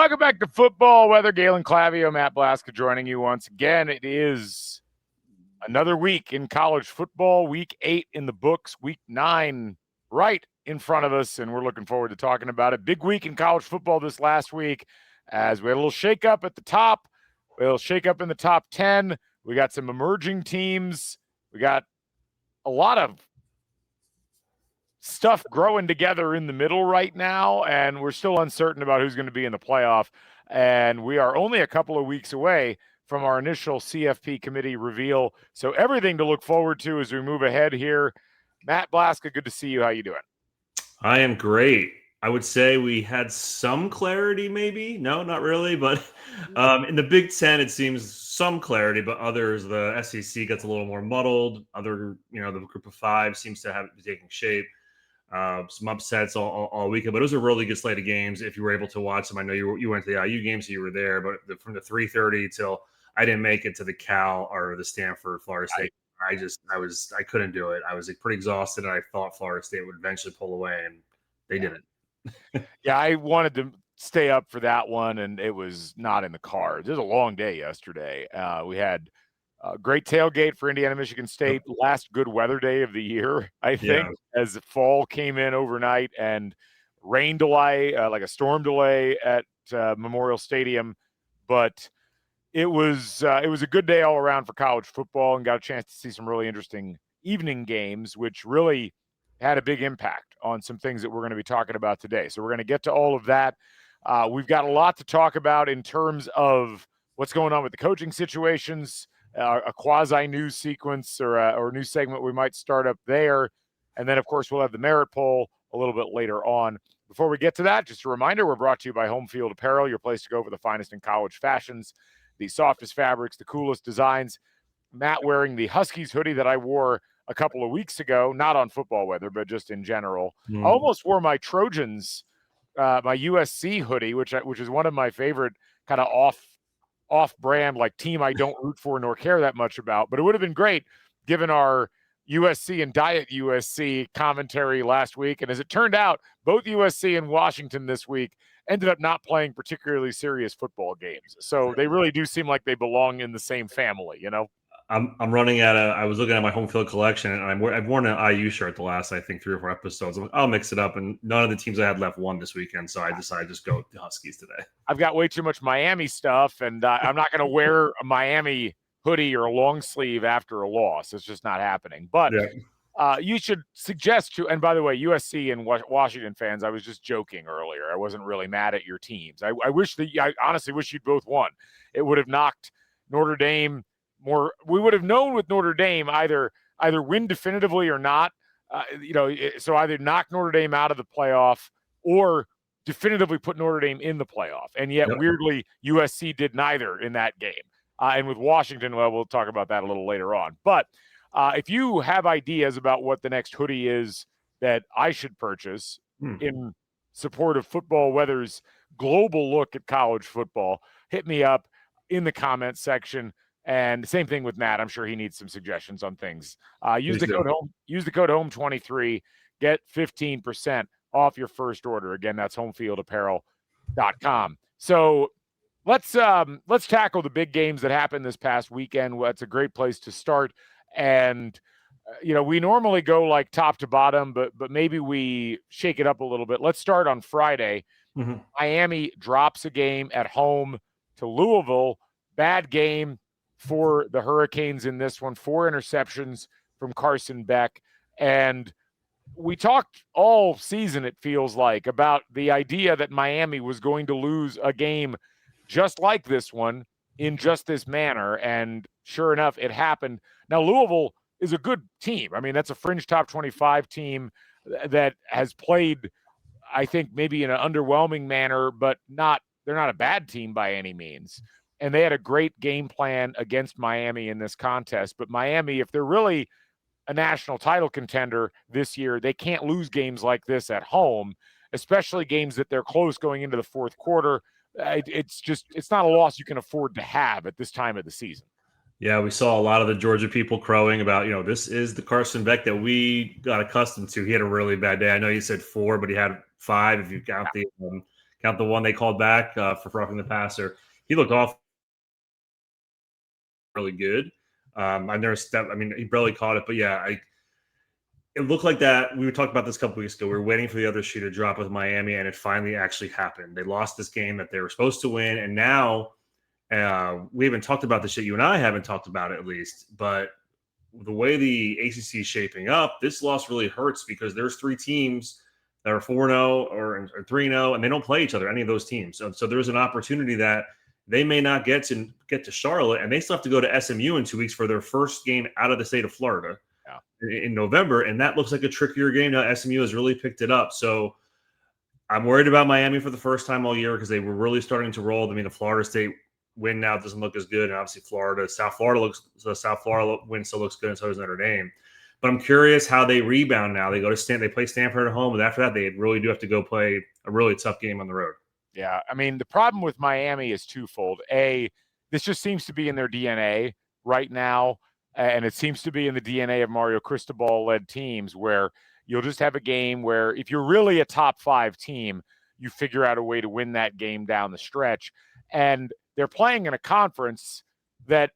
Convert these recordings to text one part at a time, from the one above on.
Welcome back to Football Weather. Galen, Clavio, Matt Blaszka joining you once again. It is another week in college football. Week 8 in the books. Week 9 right in front of us, and we're looking forward to talking about it. Big week in college football this last week as we had a little shakeup at the top. We had a little shakeup in the top 10. We got some emerging teams. We got a lot of stuff growing together in the middle right now, and we're still uncertain about who's going to be in the playoff. And we are only a couple of weeks away from our initial CFP committee reveal. So everything to look forward to as we move ahead here. Matt Blaszka, good to see you. How you doing? I am great. I would say we had some clarity, maybe. No, not really. But in the Big Ten, it seems some clarity, but others, the SEC gets a little more muddled. The group of 5 seems to have it taking shape. Some upsets all weekend, but it was a really good slate of games. If you were able to watch them, I know you went to the IU game, so you were there. But from the 3:30 till I didn't make it to the Cal or the Stanford Florida State, I couldn't do it. I was pretty exhausted, and I thought Florida State would eventually pull away, and they didn't. Yeah, I wanted to stay up for that one, and it was not in the cards. It was a long day yesterday. We had a great tailgate for Indiana, Michigan State. Last good weather day of the year, I think, as fall came in overnight and rain delay, like a storm delay at Memorial Stadium. But it was a good day all around for college football, and got a chance to see some really interesting evening games, which really had a big impact on some things that we're going to be talking about today. So we're going to get to all of that. We've got a lot to talk about in terms of what's going on with the coaching situations, a quasi-news sequence or news segment we might start up there. And then, of course, we'll have the merit poll a little bit later on. Before we get to that, just a reminder, we're brought to you by Homefield Apparel, your place to go for the finest in college fashions, the softest fabrics, the coolest designs. Matt wearing the Huskies hoodie that I wore a couple of weeks ago, not on Football Weather, but just in general. I almost wore my Trojans, my USC hoodie, which is one of my favorite kind of off-brand, like, team I don't root for nor care that much about. But it would have been great given our USC and Diet USC commentary last week. And as it turned out, both USC and Washington this week ended up not playing particularly serious football games. So they really do seem like they belong in the same family, you know? I'm running I was looking at my home field collection, and I've worn an IU shirt the last, I think, 3 or 4 episodes. I'll mix it up, and none of the teams I had left won this weekend, so I decided to just go with the Huskies today. I've got way too much Miami stuff, and I'm not going to wear a Miami hoodie or a long sleeve after a loss. It's just not happening. But you should suggest to, and by the way, USC and Washington fans, I was just joking earlier. I wasn't really mad at your teams. I honestly wish you'd both won. It would have knocked Notre Dame more. We would have known with Notre Dame either win definitively or not. So either knock Notre Dame out of the playoff or definitively put Notre Dame in the playoff. And yet, weirdly, USC did neither in that game. And with Washington, well, we'll talk about that a little later on. But if you have ideas about what the next hoodie is that I should purchase in support of Football Weather's global look at college football, hit me up in the comments section. And same thing with Matt. I'm sure he needs some suggestions on things. Use the code HOME23, get 15% off your first order. Again, that's homefieldapparel.com. So let's tackle the big games that happened this past weekend. That's a great place to start. And we normally go like top to bottom, but maybe we shake it up a little bit. Let's start on Friday. Miami drops a game at home to Louisville. Bad game for the Hurricanes in this one. 4 interceptions from Carson Beck. And we talked all season, it feels like, about the idea that Miami was going to lose a game just like this one in just this manner. And sure enough, it happened. Now, Louisville is a good team. I mean, that's a fringe top 25 team that has played, I think, maybe in an underwhelming manner, but they're not a bad team by any means. And they had a great game plan against Miami in this contest. But Miami, if they're really a national title contender this year, they can't lose games like this at home, especially games that they're close going into the fourth quarter. It's not a loss you can afford to have at this time of the season. Yeah, we saw a lot of the Georgia people crowing about, this is the Carson Beck that we got accustomed to. He had a really bad day. I know you said 4, but he had 5 if you count the count the one they called back for roughing the passer. He looked off really good. I've never stepped. I mean, he barely caught it, but yeah, it looked like that. We were talking about this a couple weeks ago. We were waiting for the other shoe to drop with Miami, and it finally actually happened. They lost this game that they were supposed to win, and now we haven't talked about this shit. You and I haven't talked about it, at least. But the way the ACC is shaping up, this loss really hurts because there's 3 teams that are 4-0 or 3-0, and they don't play each other, any of those teams. So there's an opportunity that they may not get to Charlotte, and they still have to go to SMU in 2 weeks for their first game out of the state of Florida in November, and that looks like a trickier game. Now SMU has really picked it up, so I'm worried about Miami for the first time all year because they were really starting to roll. I mean, the Florida State win now doesn't look as good, and obviously South Florida win still looks good, and so does Notre Dame. But I'm curious how they rebound now. They go to they play Stanford at home, and after that, they really do have to go play a really tough game on the road. Yeah, I mean, the problem with Miami is twofold. This just seems to be in their DNA right now. And it seems to be in the DNA of Mario Cristobal-led teams where you'll just have a game where if you're really a top 5 team, you figure out a way to win that game down the stretch. And they're playing in a conference that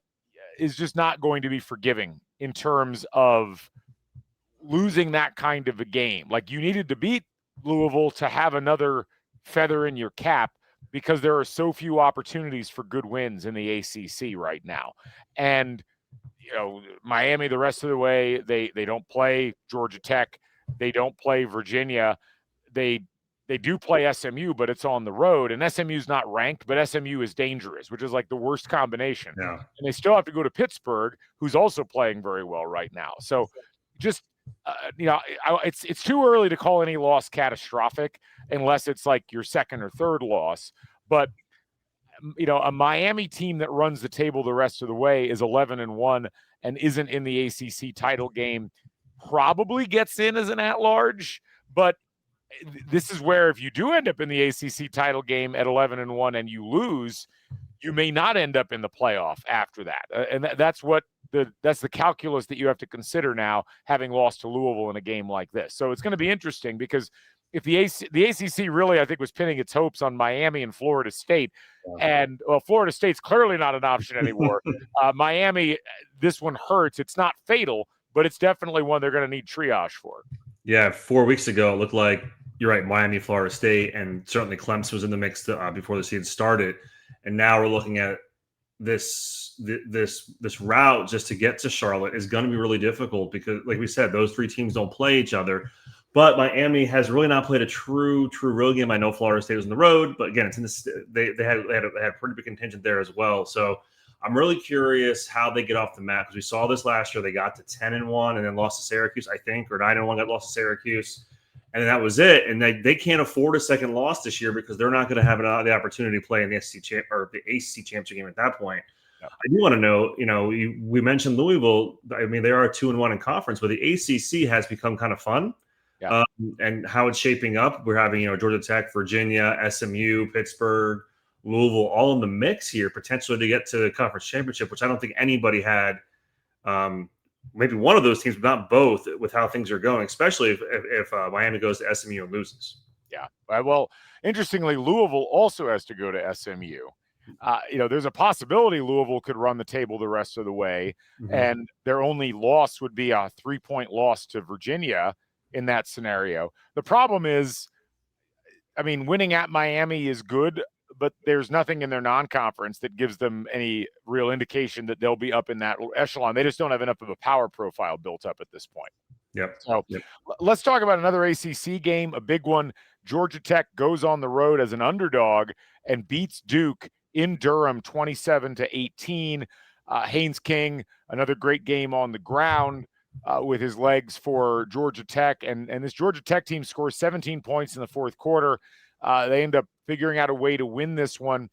is just not going to be forgiving in terms of losing that kind of a game. Like, you needed to beat Louisville to have another feather in your cap because there are so few opportunities for good wins in the ACC right now. And Miami the rest of the way, they don't play Georgia Tech, they don't play Virginia, they do play SMU, but it's on the road, and SMU's not ranked, but SMU is dangerous, which is like the worst combination. Yeah. And they still have to go to Pittsburgh, who's also playing very well right now. So just it's too early to call any loss catastrophic unless it's like your second or third loss. But a Miami team that runs the table the rest of the way is 11-1 and isn't in the ACC title game, probably gets in as an at-large. But this is where if you do end up in the ACC title game at 11-1 and you lose, you may not end up in the playoff after that. And that's the calculus that you have to consider now, having lost to Louisville in a game like this. So it's going to be interesting because if the ACC really, I think, was pinning its hopes on Miami and Florida State, and Florida State's clearly not an option anymore. Miami, this one hurts. It's not fatal, but it's definitely one they're going to need triage for. Yeah, 4 weeks ago, it looked like, you're right, Miami, Florida State, and certainly Clemson was in the mix before the season started. And now we're looking at this route just to get to Charlotte is going to be really difficult because, like we said, those 3 teams don't play each other. But Miami has really not played a true road game. I know Florida State was on the road, but again, it's in they had a pretty big contingent there as well. So I'm really curious how they get off the map because we saw this last year. They got to 10-1 and then lost to Syracuse, I think, or 9-1 got lost to Syracuse, and then that was it. And they can't afford a second loss this year because they're not going to have the opportunity to play in the SEC or the ACC championship game at that point. Yep. I do want to know, we mentioned Louisville. I mean, they are 2-1 in conference, but the ACC has become kind of fun. Yeah. And how it's shaping up. We're having, Georgia Tech, Virginia, SMU, Pittsburgh, Louisville, all in the mix here, potentially to get to the conference championship, which I don't think anybody had. Maybe one of those teams, but not both, with how things are going, especially if Miami goes to SMU and loses. Yeah. Well, interestingly, Louisville also has to go to SMU. There's a possibility Louisville could run the table the rest of the way, and their only loss would be a 3-point loss to Virginia in that scenario. The problem is, I mean, winning at Miami is good, but there's nothing in their non-conference that gives them any real indication that they'll be up in that echelon. They just don't have enough of a power profile built up at this point. Yep. So let's talk about another ACC game, a big one. Georgia Tech goes on the road as an underdog and beats Duke in Durham 27-18. Haynes King, another great game on the ground. With his legs for Georgia Tech. And this Georgia Tech team scores 17 points in the fourth quarter. They end up figuring out a way to win this one.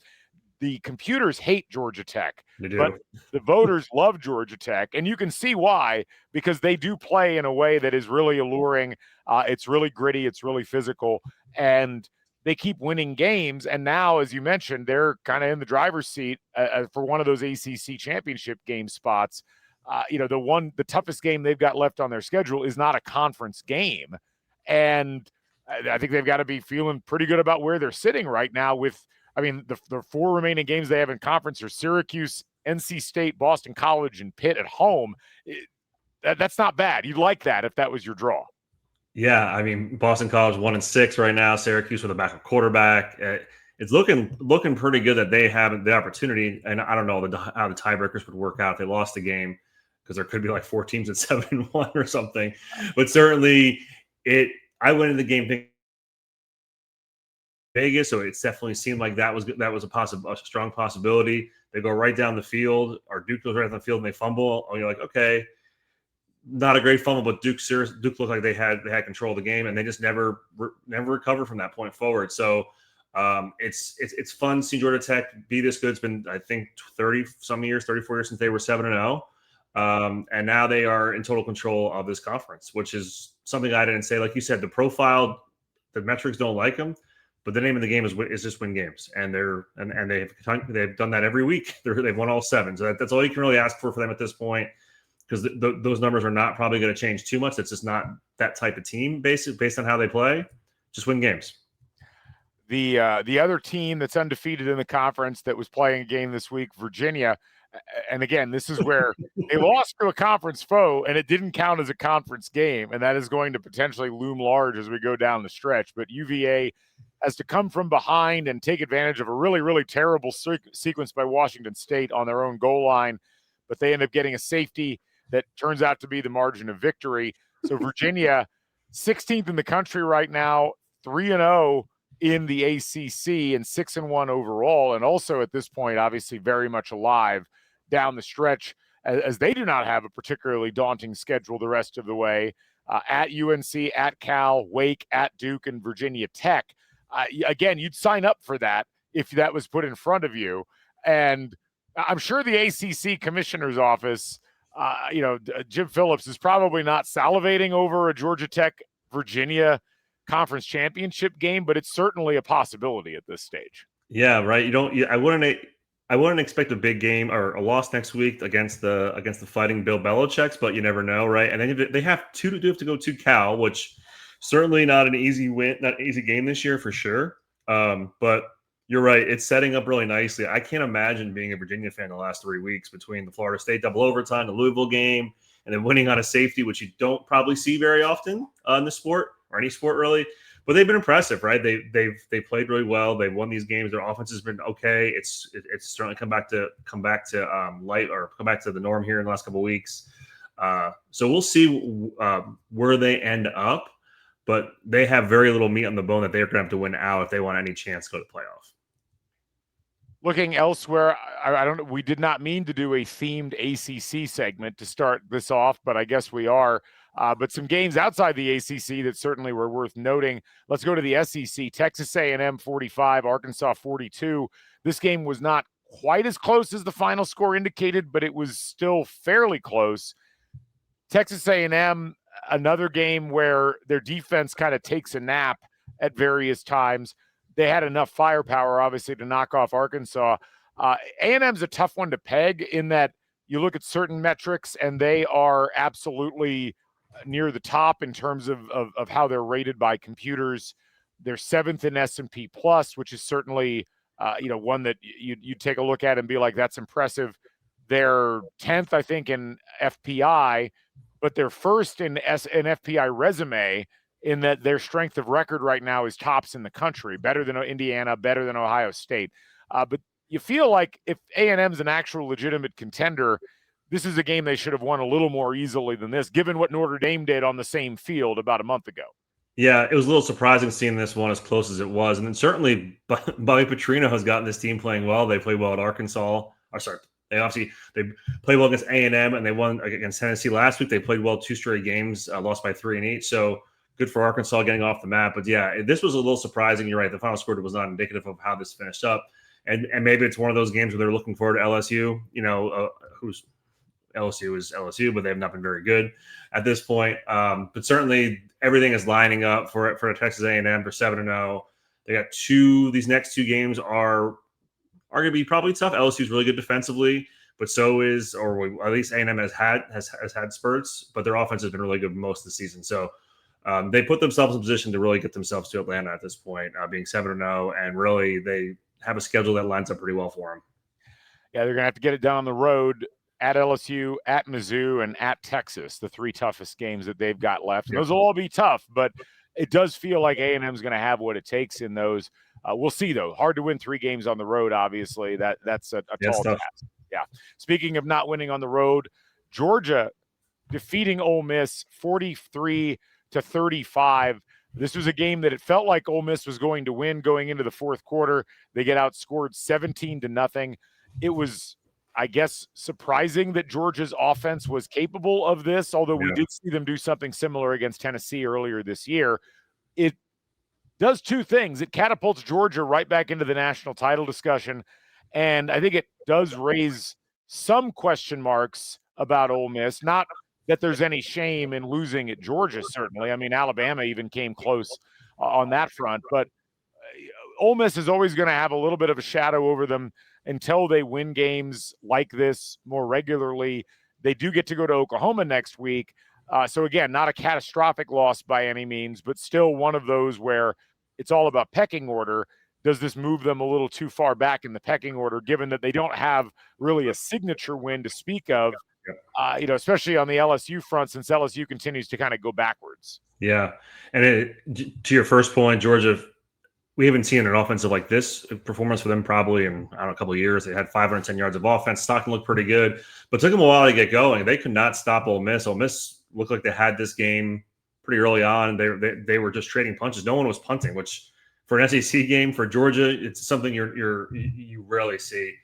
The computers hate Georgia Tech, but the voters love Georgia Tech. And you can see why, because they do play in a way that is really alluring. It's really gritty. It's really physical. And they keep winning games. And now, as you mentioned, they're kind of in the driver's seat for one of those ACC championship game spots. The toughest game they've got left on their schedule is not a conference game. And I think they've got to be feeling pretty good about where they're sitting right now with, I mean, the 4 remaining games they have in conference are Syracuse, NC State, Boston College, and Pitt at home. That's not bad. You'd like that if that was your draw. Yeah, I mean, Boston College 1-6 right now. Syracuse with a backup quarterback. It's looking pretty good that they have the opportunity. And I don't know how the tiebreakers would work out if they lost the game, because there could be like 4 teams at 7-1 or something. But certainly, I went into the game thinking Vegas, so it definitely seemed like that was a strong possibility. They go right down the field, or Duke goes right down the field and they fumble. And you're like, okay, not a great fumble, but Duke looked like they had control of the game, and they just never recovered from that point forward. So it's fun seeing Georgia Tech be this good. It's been, I think, 34 years since they were 7-0. And now they are in total control of this conference, which is something I didn't say. Like you said, the metrics don't like them, but the name of the game is just win games, and they've done that every week. They've won all 7, so that's all you can really ask for them at this point, because those numbers are not probably going to change too much. That's just not that type of team based on how they play. Just win games. The other team that's undefeated in the conference that was playing a game this week, Virginia. And again, this is where they lost to a conference foe, and it didn't count as a conference game, and that is going to potentially loom large as we go down the stretch. But UVA has to come from behind and take advantage of a really, really terrible sequence by Washington State on their own goal line, but they end up getting a safety that turns out to be the margin of victory. So Virginia, 16th in the country right now, 3-0 in the ACC, and 6-1 overall, and also at this point, obviously very much alive down the stretch, as they do not have a particularly daunting schedule the rest of the way. At UNC, at Cal, Wake, at Duke, and Virginia Tech. Again, you'd sign up for that if that was put in front of you. And I'm sure the ACC commissioner's office, Jim Phillips, is probably not salivating over a Georgia Tech Virginia conference championship game, but it's certainly a possibility at this stage. Yeah, right. I wouldn't expect a big game or a loss next week against the fighting Bill Belichick's, but you never know, right? And then they have to go to Cal, which certainly not an easy win, not an easy game this year for sure. But you're right; it's setting up really nicely. I can't imagine being a Virginia fan the last 3 weeks between the Florida State double overtime, the Louisville game, and then winning on a safety, which you don't probably see very often in the sport or any sport really. But they've been impressive, right? They played really well. They've won these games. Their offense has been okay. It's certainly come back to light, or come back to the norm here in the last couple of weeks. So we'll see where they end up, but they have very little meat on the bone that they're going to have to win out if they want any chance to go to playoff. Looking elsewhere, I don't know. We did not mean to do a themed ACC segment to start this off, but I guess we are. But some games outside the ACC that certainly were worth noting. Let's go to the SEC. Texas A&M 45, Arkansas 42. This game was not quite as close as the final score indicated, but it was still fairly close. Texas A&M, another game where their defense kind of takes a nap at various times. They had enough firepower, obviously, to knock off Arkansas. A&M's a tough one to peg in that you look at certain metrics and they are absolutely near the top in terms of how they're rated by computers. They're 7th in S&P Plus, which is certainly one that you take a look at and be like, that's impressive. They're 10th, I think, in FPI, but they're first in FPI resume, in that their strength of record right now is tops in the country, better than Indiana, better than Ohio State. But you feel like if A&M's an actual legitimate contender, this is a game they should have won a little more easily than this, given what Notre Dame did on the same field about a month ago. Yeah, it was a little surprising seeing this one as close as it was. And then certainly Bobby Petrino has gotten this team playing well. They played well at Arkansas. They played well against A&M, and they won against Tennessee last week. They played well 2 straight games, lost by 3 in each. So good for Arkansas getting off the map. But yeah, this was a little surprising. You're right. The final score was not indicative of how this finished up. And maybe it's one of those games where they're looking forward to LSU, who's LSU is LSU, but they have not been very good at this point. But certainly everything is lining up for Texas A&M for 7-0. They got these next 2 games are going to be probably tough. LSU is really good defensively, but so is, or at least A&M has had spurts, but their offense has been really good most of the season. So They put themselves in position to really get themselves to Atlanta at this point, being 7-0, and really they have a schedule that lines up pretty well for them. Yeah, they're going to have to get it done on the road at LSU, at Mizzou, and at Texas, the 3 toughest games that they've got left. And those will all be tough, but it does feel like A&M is going to have what it takes in those. We'll see, though. Hard to win 3 games on the road, obviously. That's a tall task. Yeah. Speaking of not winning on the road, Georgia defeating Ole Miss 43-35. This was a game that it felt like Ole Miss was going to win going into the fourth quarter. They get outscored 17-0. It was, I guess, surprising that Georgia's offense was capable of this, although we did see them do something similar against Tennessee earlier this year. It does 2 things. It catapults Georgia right back into the national title discussion, and I think it does raise some question marks about Ole Miss. Not that there's any shame in losing at Georgia, certainly. I mean, Alabama even came close on that front, but Ole Miss is always going to have a little bit of a shadow over them until they win games like this more regularly. They do get to go to Oklahoma next week. So, again, not a catastrophic loss by any means, but still one of those where it's all about pecking order. Does this move them a little too far back in the pecking order, given that they don't have really a signature win to speak of, especially on the LSU front, since LSU continues to kind of go backwards? Yeah. And to your first point, Georgia, we haven't seen an offensive like this performance for them probably in, a couple of years. They had 510 yards of offense. Stockton looked pretty good, but took them a while to get going. They could not stop Ole Miss. Ole Miss looked like they had this game pretty early on. They were just trading punches. No one was punting, which for an SEC game for Georgia, it's something you rarely see.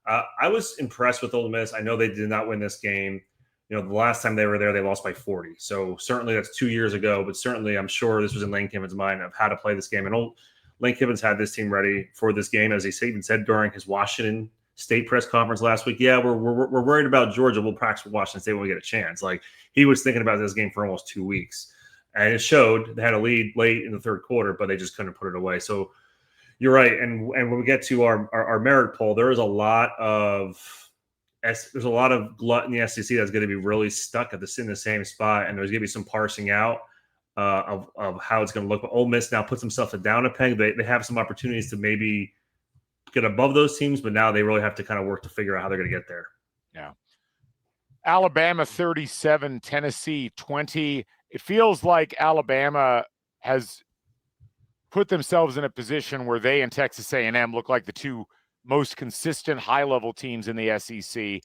I was impressed with Ole Miss. I know they did not win this game. The last time they were there, they lost by 40. So certainly that's 2 years ago, but certainly I'm sure this was in Lane Kiffin's mind of how to play this game. And Lane Kiffin's had this team ready for this game, as he even said during his Washington State press conference last week. Yeah, we're worried about Georgia. We'll practice with Washington State when we get a chance. Like, he was thinking about this game for almost 2 weeks, and it showed. They had a lead late in the third quarter, but they just couldn't put it away. So you're right. And when we get to our merit poll, there's a lot of glut in the SEC that's going to be really stuck in the same spot, and there's going to be some parsing out of how it's going to look. But Ole Miss now puts themselves down a peg. They have some opportunities to maybe get above those teams, but now they really have to kind of work to figure out how they're going to get there. Yeah. Alabama 37, Tennessee 20. It feels like Alabama has put themselves in a position where they and Texas A&M look like the 2 most consistent high-level teams in the SEC.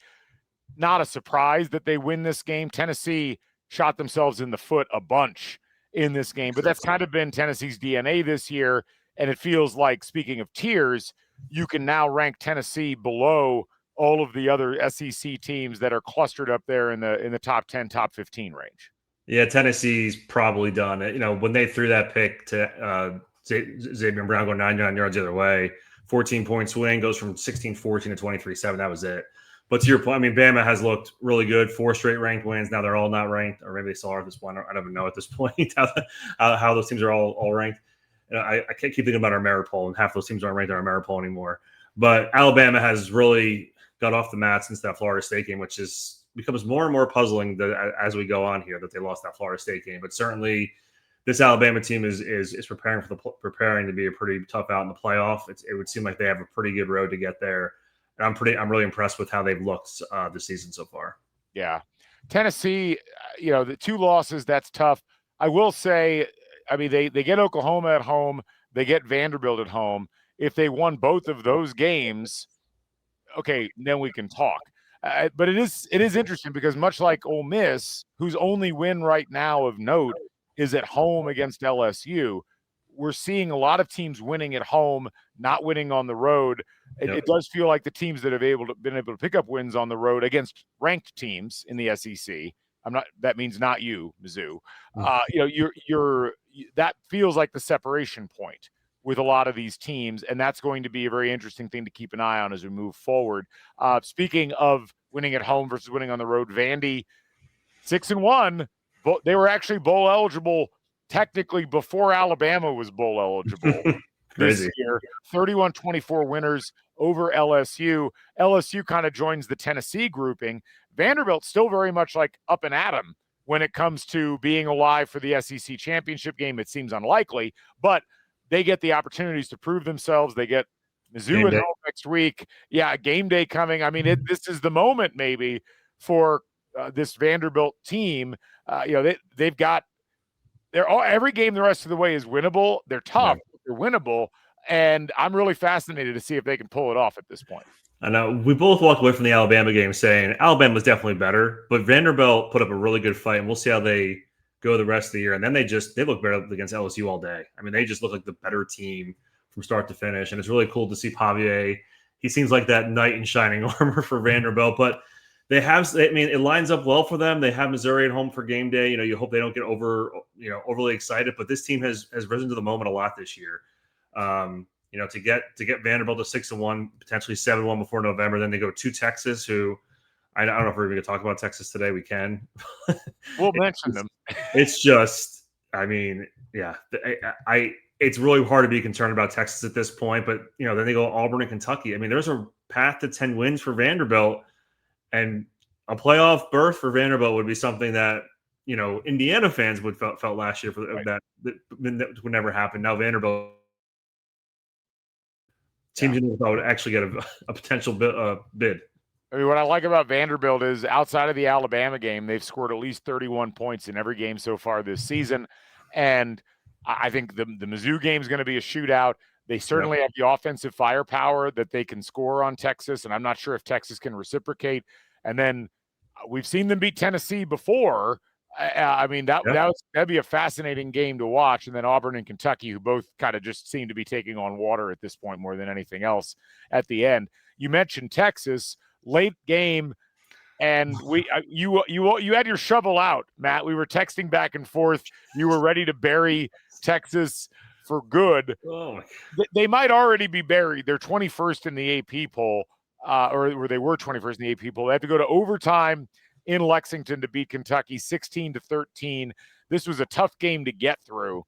Not a surprise that they win this game. Tennessee shot themselves in the foot a bunch in this game, but that's kind of been Tennessee's DNA this year, and it feels like, speaking of tiers, you can now rank Tennessee below all of the other SEC teams that are clustered up there in the top 10, top 15 range. Yeah, Tennessee's probably done it. When they threw that pick to Xavier Brown going 99 yards the other way, 14-point swing, goes from 16-14 to 23-7. That was it. But to your point, I mean, Bama has looked really good. 4 straight ranked wins. Now they're all not ranked, or maybe they still are at this point. I don't even know at this point how those teams are all ranked. I can't keep thinking about our merit poll, and half those teams aren't ranked on our merit poll anymore. But Alabama has really got off the mat since that Florida State game, which becomes more and more puzzling as we go on here that they lost that Florida State game. But certainly, this Alabama team is preparing to be a pretty tough out in the playoff. It would seem like they have a pretty good road to get there. And I'm really impressed with how they've looked this season so far. Yeah. Tennessee, the 2 losses, that's tough. I will say, I mean, they get Oklahoma at home. They get Vanderbilt at home. If they won both of those games, okay, then we can talk. But it is interesting because much like Ole Miss, whose only win right now of note is at home against LSU, we're seeing a lot of teams winning at home, not winning on the road. It does feel like the teams that have been able to pick up wins on the road against ranked teams in the SEC. That means not you, Mizzou. That feels like the separation point with a lot of these teams, and that's going to be a very interesting thing to keep an eye on as we move forward. Speaking of winning at home versus winning on the road, Vandy 6-1. They were actually bowl eligible technically before Alabama was bowl eligible. This year, 31-24 winners over LSU. LSU kind of joins the Tennessee grouping. Vanderbilt still very much like up and at 'em when it comes to being alive for the SEC championship game. It seems unlikely, but they get the opportunities to prove themselves. They get Mizzou at home next week. Yeah, game day coming. I mean, this is the moment maybe for this Vanderbilt team. They've got every game the rest of the way is winnable. They're tough, but they're winnable, and I'm really fascinated to see if they can pull it off at this point. I know we both walked away from the Alabama game saying Alabama was definitely better, but Vanderbilt put up a really good fight, and we'll see how they go the rest of the year. And then they look better against LSU all day. I mean, they just look like the better team from start to finish, and it's really cool to see Pavier. He seems like that knight in shining armor for Vanderbilt, but they have. I mean, it lines up well for them. They have Missouri at home for game day. You hope they don't get overly excited, but this team has risen to the moment a lot this year. To get Vanderbilt to 6-1, potentially 7-1 before November. Then they go to Texas, who I don't know if we're going to talk about Texas today. We can. We'll mention them. It's just, I mean, yeah, it's really hard to be concerned about Texas at this point. But then they go Auburn and Kentucky. I mean, there's a path to 10 wins for Vanderbilt, and a playoff berth for Vanderbilt would be something that Indiana fans would felt last year that would never happen. Now Vanderbilt. Teams would actually get a potential bid. I mean, what I like about Vanderbilt is outside of the Alabama game, they've scored at least 31 points in every game so far this season. And I think the Mizzou game is going to be a shootout. They certainly have the offensive firepower that they can score on Texas, and I'm not sure if Texas can reciprocate. And then we've seen them beat Tennessee before. I mean, that'd be a fascinating game to watch. And then Auburn and Kentucky, who both kind of just seem to be taking on water at this point more than anything else at the end. You mentioned Texas, late game, and you had your shovel out, Matt. We were texting back and forth. You were ready to bury Texas for good. Oh. They might already be buried. They're 21st in the AP poll, or they were 21st in the AP poll. They have to go to overtime in Lexington to beat Kentucky 16-13. This was a tough game to get through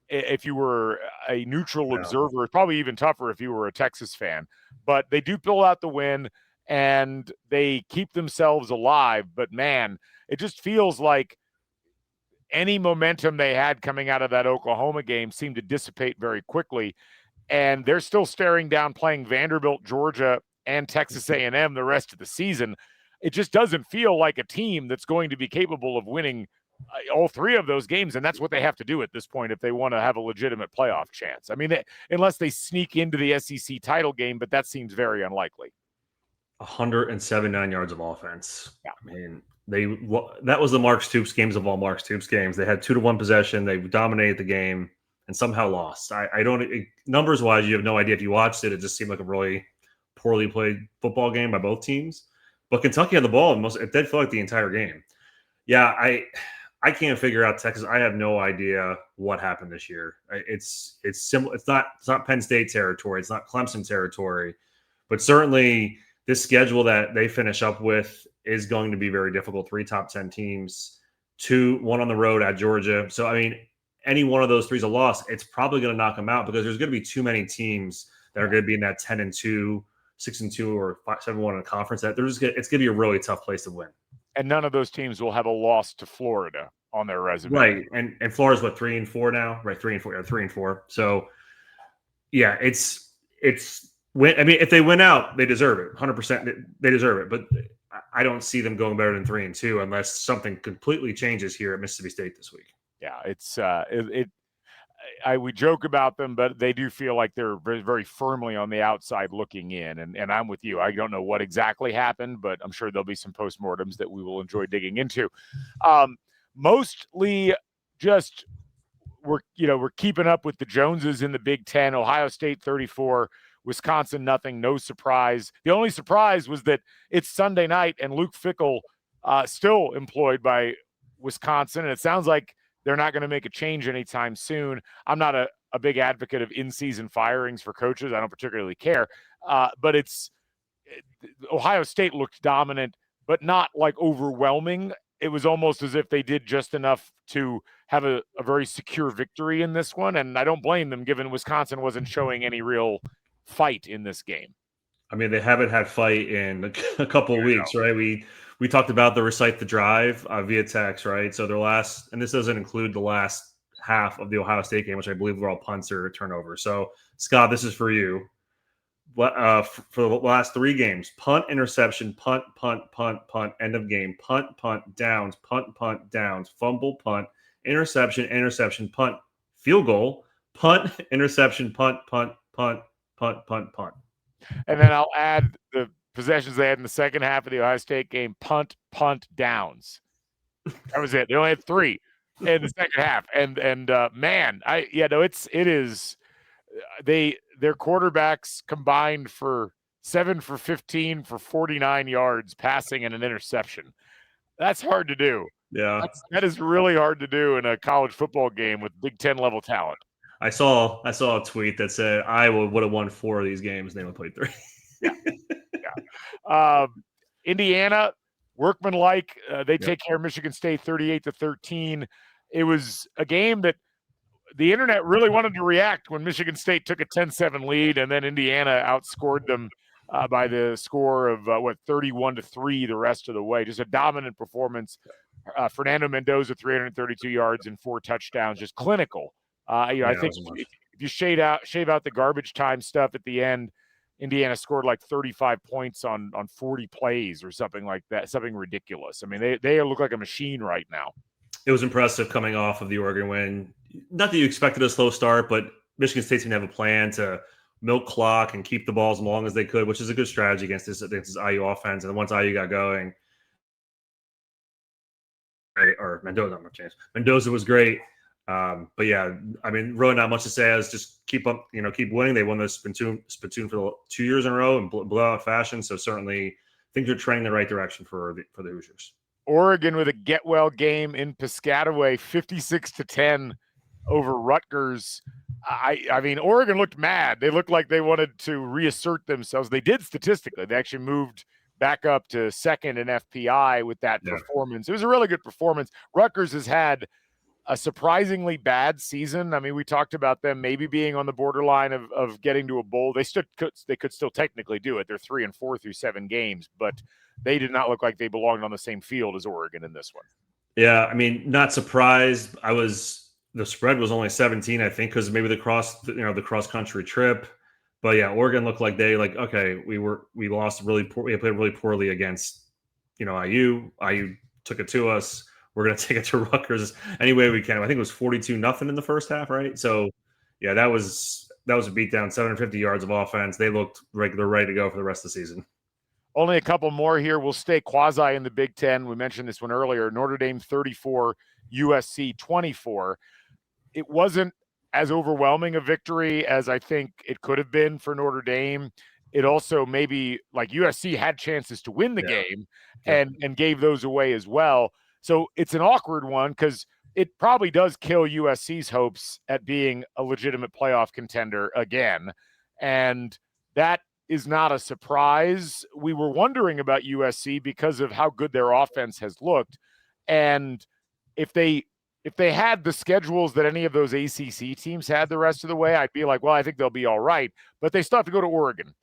if you were a neutral observer. It's probably even tougher if you were a Texas fan. But they do pull out the win, and they keep themselves alive. But, man, it just feels like any momentum they had coming out of that Oklahoma game seemed to dissipate very quickly. And they're still staring down playing Vanderbilt, Georgia, and Texas A&M the rest of the season. It just doesn't feel like a team that's going to be capable of winning all three of those games, and that's what they have to do at this point if they want to have a legitimate playoff chance. I mean, unless they sneak into the SEC title game, but that seems very unlikely. 179 yards of offense. Yeah. I mean, that was the Mark Stoops games of all Mark Stoops games. They had 2-1 possession. They dominated the game and somehow lost. Numbers wise, you have no idea if you watched it. It just seemed like a really poorly played football game by both teams. But Kentucky had the ball it did feel like the entire game. Yeah, I can't figure out Texas. I have no idea what happened this year. It's similar. It's not Penn State territory. It's not Clemson territory. But certainly this schedule that they finish up with is going to be very difficult. 3 top 10 teams, 1 on the road at Georgia. So, I mean, any one of those 3 is a loss. It's probably going to knock them out because there's going to be too many teams that are going to be in that 10-2, 6-2, or 7-1 in a conference. It's going to be a really tough place to win. And none of those teams will have a loss to Florida on their resume. Right. And Florida's 3-4 now? Right, 3-4. So, yeah, if they win out, they deserve it. 100%. They deserve it. But I don't see them going better than 3-2 unless something completely changes here at Mississippi State this week. Yeah, we joke about them, but they do feel like they're very, very firmly on the outside looking in. And I'm with you. I don't know what exactly happened, but I'm sure there'll be some postmortems that we will enjoy digging into. Mostly just we're keeping up with the Joneses in the Big Ten. Ohio State 34, Wisconsin nothing. No surprise. The only surprise was that it's Sunday night and Luke Fickell still employed by Wisconsin, and it sounds like they're not going to make a change anytime soon. I'm not a big advocate of in-season firings for coaches. I don't particularly care. But Ohio State looked dominant, but not like overwhelming. It was almost as if they did just enough to have a very secure victory in this one. And I don't blame them, given Wisconsin wasn't showing any real fight in this game. I mean, they haven't had fight in a couple of weeks, right? We we talked about the recite the drive via text, right? So and this doesn't include the last half of the Ohio State game, which I believe were all punts or turnovers. So Scott, this is for you. For the last 3 games: punt, interception, punt, end of game, punt, downs, punt, downs, fumble, punt, interception, punt, field goal, punt, interception, punt. And then I'll add the possessions they had in the second half of the Ohio State game: punt, downs. That was it. They only had 3 in the second half. And man, it is. Their quarterbacks combined for 7 for 15 for 49 yards passing and an interception. That's hard to do. Yeah, that is really hard to do in a college football game with Big Ten level talent. I saw a tweet that said Iowa would have won 4 of these games and they would play 3. Yeah. Indiana, workmanlike. They take care of Michigan State 38-13. It was a game that the internet really wanted to react when Michigan State took a 10-7 lead, and then Indiana outscored them by the score of 31-3 the rest of the way. Just a dominant performance. Fernando Mendoza, 332 yards and 4 touchdowns, just clinical. I think if you shave out the garbage time stuff at the end, Indiana scored like 35 points on 40 plays or something like that, something ridiculous. I mean, they look like a machine right now. It was impressive coming off of the Oregon win. Not that you expected a slow start, but Michigan State seemed to have a plan to milk clock and keep the ball as long as they could, which is a good strategy against this IU offense. And then once IU got going, or Mendoza was great. But yeah, I mean, really not much to say. As just keep winning. They won the spittoon for 2 years in a row in blowout fashion. So certainly things are trending in the right direction for the Hoosiers. Oregon with a get-well game in Piscataway, 56-10 over Rutgers. I mean, Oregon looked mad. They looked like they wanted to reassert themselves. They did statistically. They actually moved back up to second in FPI with that performance. It was a really good performance. Rutgers has had a surprisingly bad season. I mean, we talked about them maybe being on the borderline of getting to a bowl. They could still technically do it. They're 3-4 through 7 games, but they did not look like they belonged on the same field as Oregon in this one. Yeah, I mean, not surprised. The spread was only 17, I think, because maybe the cross country trip. But yeah, Oregon looked like we lost really poor. We played really poorly against, IU. IU took it to us. We're going to take it to Rutgers any way we can. I think it was 42-0 in the first half, right? So yeah, that was a beatdown. 750 yards of offense. They looked like they're ready to go for the rest of the season. Only a couple more here. We'll stay quasi in the Big Ten. We mentioned this one earlier. Notre Dame 34, USC 24. It wasn't as overwhelming a victory as I think it could have been for Notre Dame. It also maybe like USC had chances to win the game and gave those away as well. So it's an awkward one because it probably does kill USC's hopes at being a legitimate playoff contender again. And that is not a surprise. We were wondering about USC because of how good their offense has looked. And if they had the schedules that any of those ACC teams had the rest of the way, I'd be like, well, I think they'll be all right. But they still have to go to Oregon.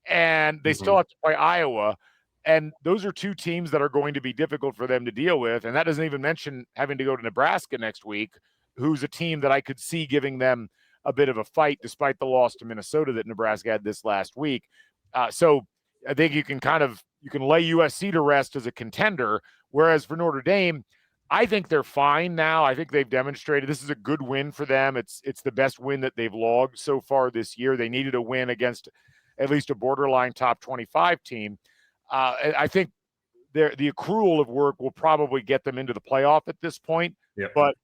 And they still have to play Iowa. And those are 2 teams that are going to be difficult for them to deal with. And that doesn't even mention having to go to Nebraska next week, who's a team that I could see giving them a bit of a fight despite the loss to Minnesota that Nebraska had this last week. So I think you can lay USC to rest as a contender. Whereas for Notre Dame, I think they're fine now. I think they've demonstrated this is a good win for them. It's the best win that they've logged so far this year. They needed a win against at least a borderline top 25 team. I think the accrual of work will probably get them into the playoff at this point, but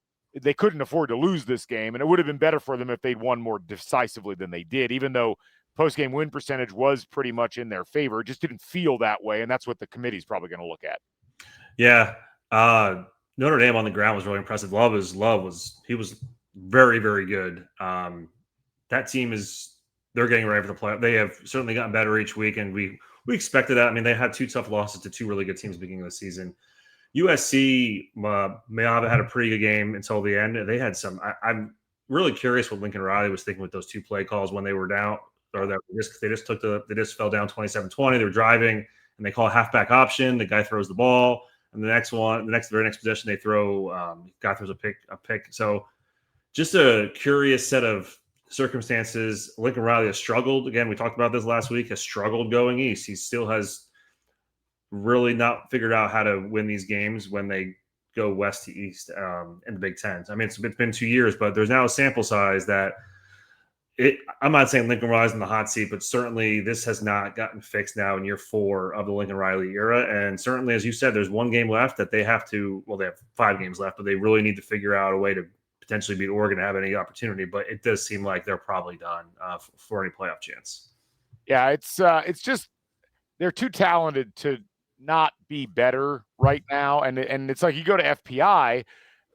they couldn't afford to lose this game, and it would have been better for them if they'd won more decisively than they did, even though post-game win percentage was pretty much in their favor. It just didn't feel that way, and that's what the committee's probably going to look at. Yeah. Notre Dame on the ground was really impressive. He was very, very good. That team they're getting ready for the playoff. They have certainly gotten better each week, and we expected that. I mean, they had 2 tough losses to 2 really good teams at the beginning of the season. USC may have had a pretty good game until the end. They had some. I'm really curious what Lincoln Riley was thinking with those 2 play calls when they were down, or that they just fell down 27-20. They were driving, and they call a halfback option. The guy throws the ball, and the very next possession, they throw guy throws a pick. So just a curious set of circumstances. Lincoln Riley has struggled. Again, we talked about this last week, has struggled going east. He still has really not figured out how to win these games when they go west to east in the Big Ten. I mean, it's been 2 years, but there's now a sample size that I'm not saying Lincoln Riley's in the hot seat, but certainly this has not gotten fixed now in year 4 of the Lincoln Riley era. And certainly, as you said, there's 1 game left that they have to, well, they have 5 games left, but they really need to figure out a way to potentially beat Oregon to have any opportunity. But it does seem like they're probably done for any playoff chance. Yeah, it's just they're too talented to not be better right now. And it's like you go to FPI,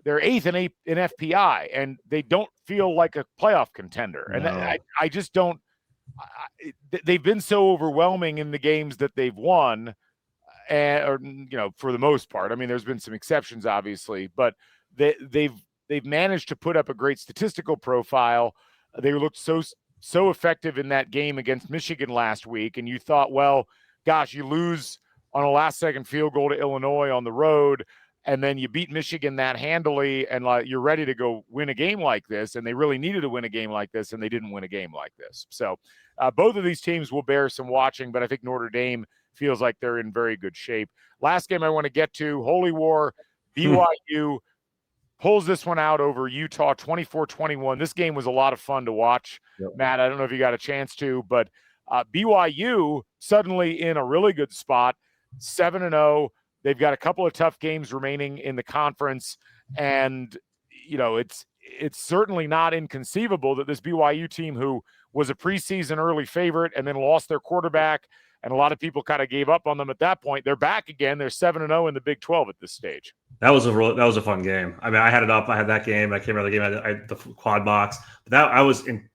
they're 8th in FPI, and they don't feel like a playoff contender. No. And I just don't. They've been so overwhelming in the games that they've won, or for the most part. I mean, there's been some exceptions, obviously, but they've managed to put up a great statistical profile. They looked so effective in that game against Michigan last week, and you thought, well, gosh, you lose on a last-second field goal to Illinois on the road, and then you beat Michigan that handily, and you're ready to go win a game like this, and they really needed to win a game like this, and they didn't win a game like this. So both of these teams will bear some watching, but I think Notre Dame feels like they're in very good shape. Last game I want to get to, Holy War, BYU pulls this one out over Utah 24-21. This game was a lot of fun to watch. Yep. Matt, I don't know if you got a chance to, but BYU suddenly in a really good spot, 7-0. They've got a couple of tough games remaining in the conference, and it's certainly not inconceivable that this BYU team, who was a preseason early favorite and then lost their quarterback, and a lot of people kind of gave up on them at that point, they're back again. They're 7-0 in the Big 12 at this stage. That was a fun game. I mean, I had it up. I had that game. I came out of the game. I had the quad box. But I was in.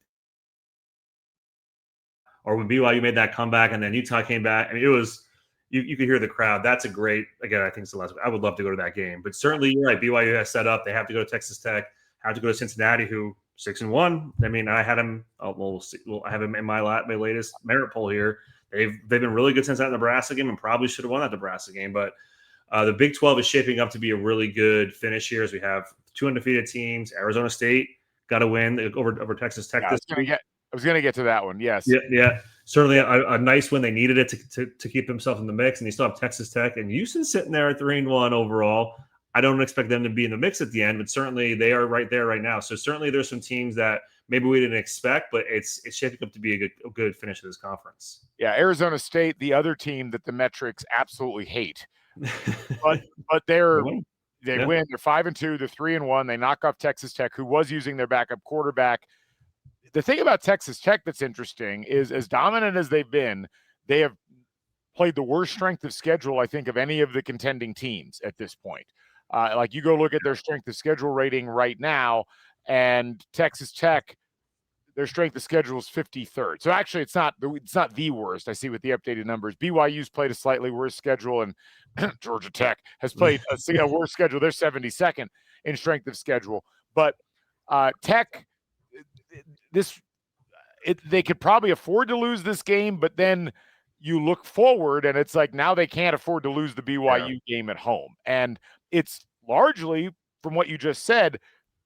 Or when BYU made that comeback and then Utah came back, I mean, it was. You could hear the crowd. That's a great, again, I think it's the last. I would love to go to that game. But certainly, you're right. BYU has set up. They have to go to Texas Tech, have to go to Cincinnati, who 6-1. I mean, I had him. We'll see. I have him in my latest merit poll here. They've been really good since that Nebraska game, and probably should have won that Nebraska game. But the Big 12 is shaping up to be a really good finish here, as we have 2 undefeated teams. Arizona State got a win over Texas Tech this week. I was going to get to that one. Yes. Yeah. Certainly a nice win. They needed it to keep themselves in the mix, and you still have Texas Tech and Houston sitting there at 3-1 overall. I don't expect them to be in the mix at the end, but certainly they are right there right now. So certainly there's some teams that maybe we didn't expect, but it's shaping up to be a good finish of this conference. Yeah, Arizona State, the other team that the metrics absolutely hate, but they win. They're 5-2. They're 3-1. They knock off Texas Tech, who was using their backup quarterback. The thing about Texas Tech that's interesting is, as dominant as they've been, they have played the worst strength of schedule, I think, of any of the contending teams at this point. Like, you go look at their strength of schedule rating right now, and Texas Tech, their strength of schedule is 53rd. So actually, it's not the worst. I see with the updated numbers. BYU's played a slightly worse schedule, and Georgia Tech has played a worse schedule. They're 72nd in strength of schedule. But Tech, they could probably afford to lose this game, but then you look forward, and it's like now they can't afford to lose the BYU game at home. And it's largely, from what you just said,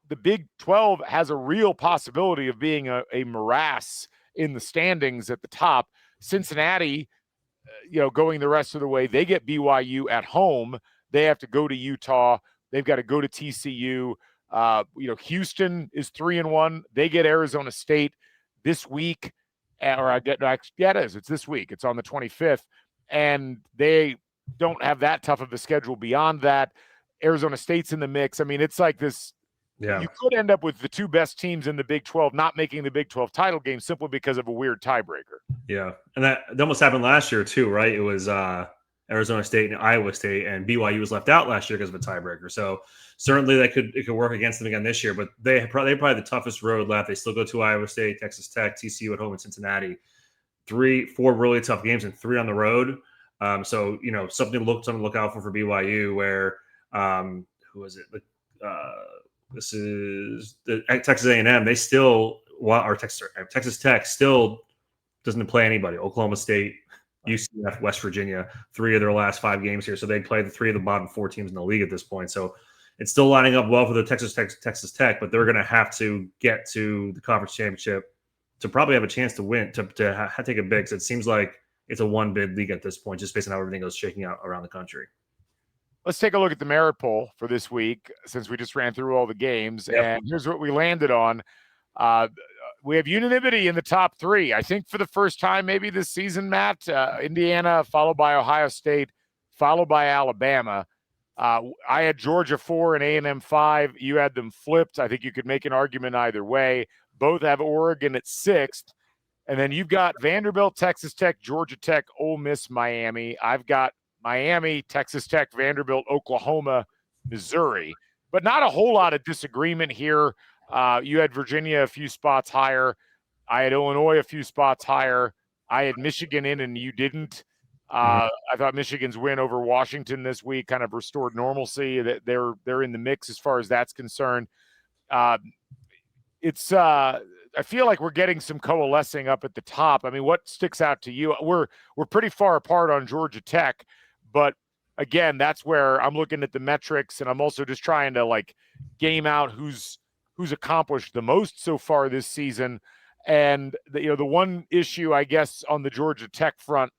the Big 12 has a real possibility of being a morass in the standings at the top. Cincinnati, going the rest of the way, they get BYU at home. They have to go to Utah. They've got to go to TCU. Houston is 3-1. They get Arizona State this week. It's this week. It's on the 25th. And they don't have that tough of a schedule beyond that. Arizona State's in the mix. I mean, it's like this. Yeah. You could end up with the 2 best teams in the Big 12 not making the Big 12 title game simply because of a weird tiebreaker. Yeah. And that almost happened last year too, right? It was Arizona State and Iowa State, and BYU was left out last year because of a tiebreaker. So certainly it could work against them again this year, but they probably the toughest road left. They still go to Iowa State, Texas Tech, TCU at home, and Cincinnati. 4 really tough games and 3 on the road. So something to look out for BYU. Where who is it? This is the Texas A&M. They still Texas Tech still doesn't play anybody. Oklahoma State UCF, West Virginia, 3 of their last 5 games here. So they play the 3 of the bottom 4 teams in the league at this point. So it's still lining up well for the Texas Tech, but they're going to have to get to the conference championship to probably have a chance to win, to take a bid. Because it seems like it's a one-bid league at this point, just based on how everything goes shaking out around the country. Let's take a look at the merit poll for this week, since we just ran through all the games. Yep. And here's what we landed on. We have unanimity in the top 3. I think for the first time maybe this season, Matt, Indiana, followed by Ohio State, followed by Alabama. I had Georgia 4 and A&M 5. You had them flipped. I think you could make an argument either way. Both have Oregon at 6th. And then you've got Vanderbilt, Texas Tech, Georgia Tech, Ole Miss, Miami. I've got Miami, Texas Tech, Vanderbilt, Oklahoma, Missouri. But not a whole lot of disagreement here. You had Virginia a few spots higher. I had Illinois a few spots higher. I had Michigan in and you didn't. I thought Michigan's win over Washington this week kind of restored normalcy. That they're in the mix as far as that's concerned. I feel like we're getting some coalescing up at the top. I mean, what sticks out to you? We're pretty far apart on Georgia Tech, but again, that's where I'm looking at the metrics, and I'm also just trying to like game out who's accomplished the most so far this season. And the one issue, I guess, on the Georgia Tech front,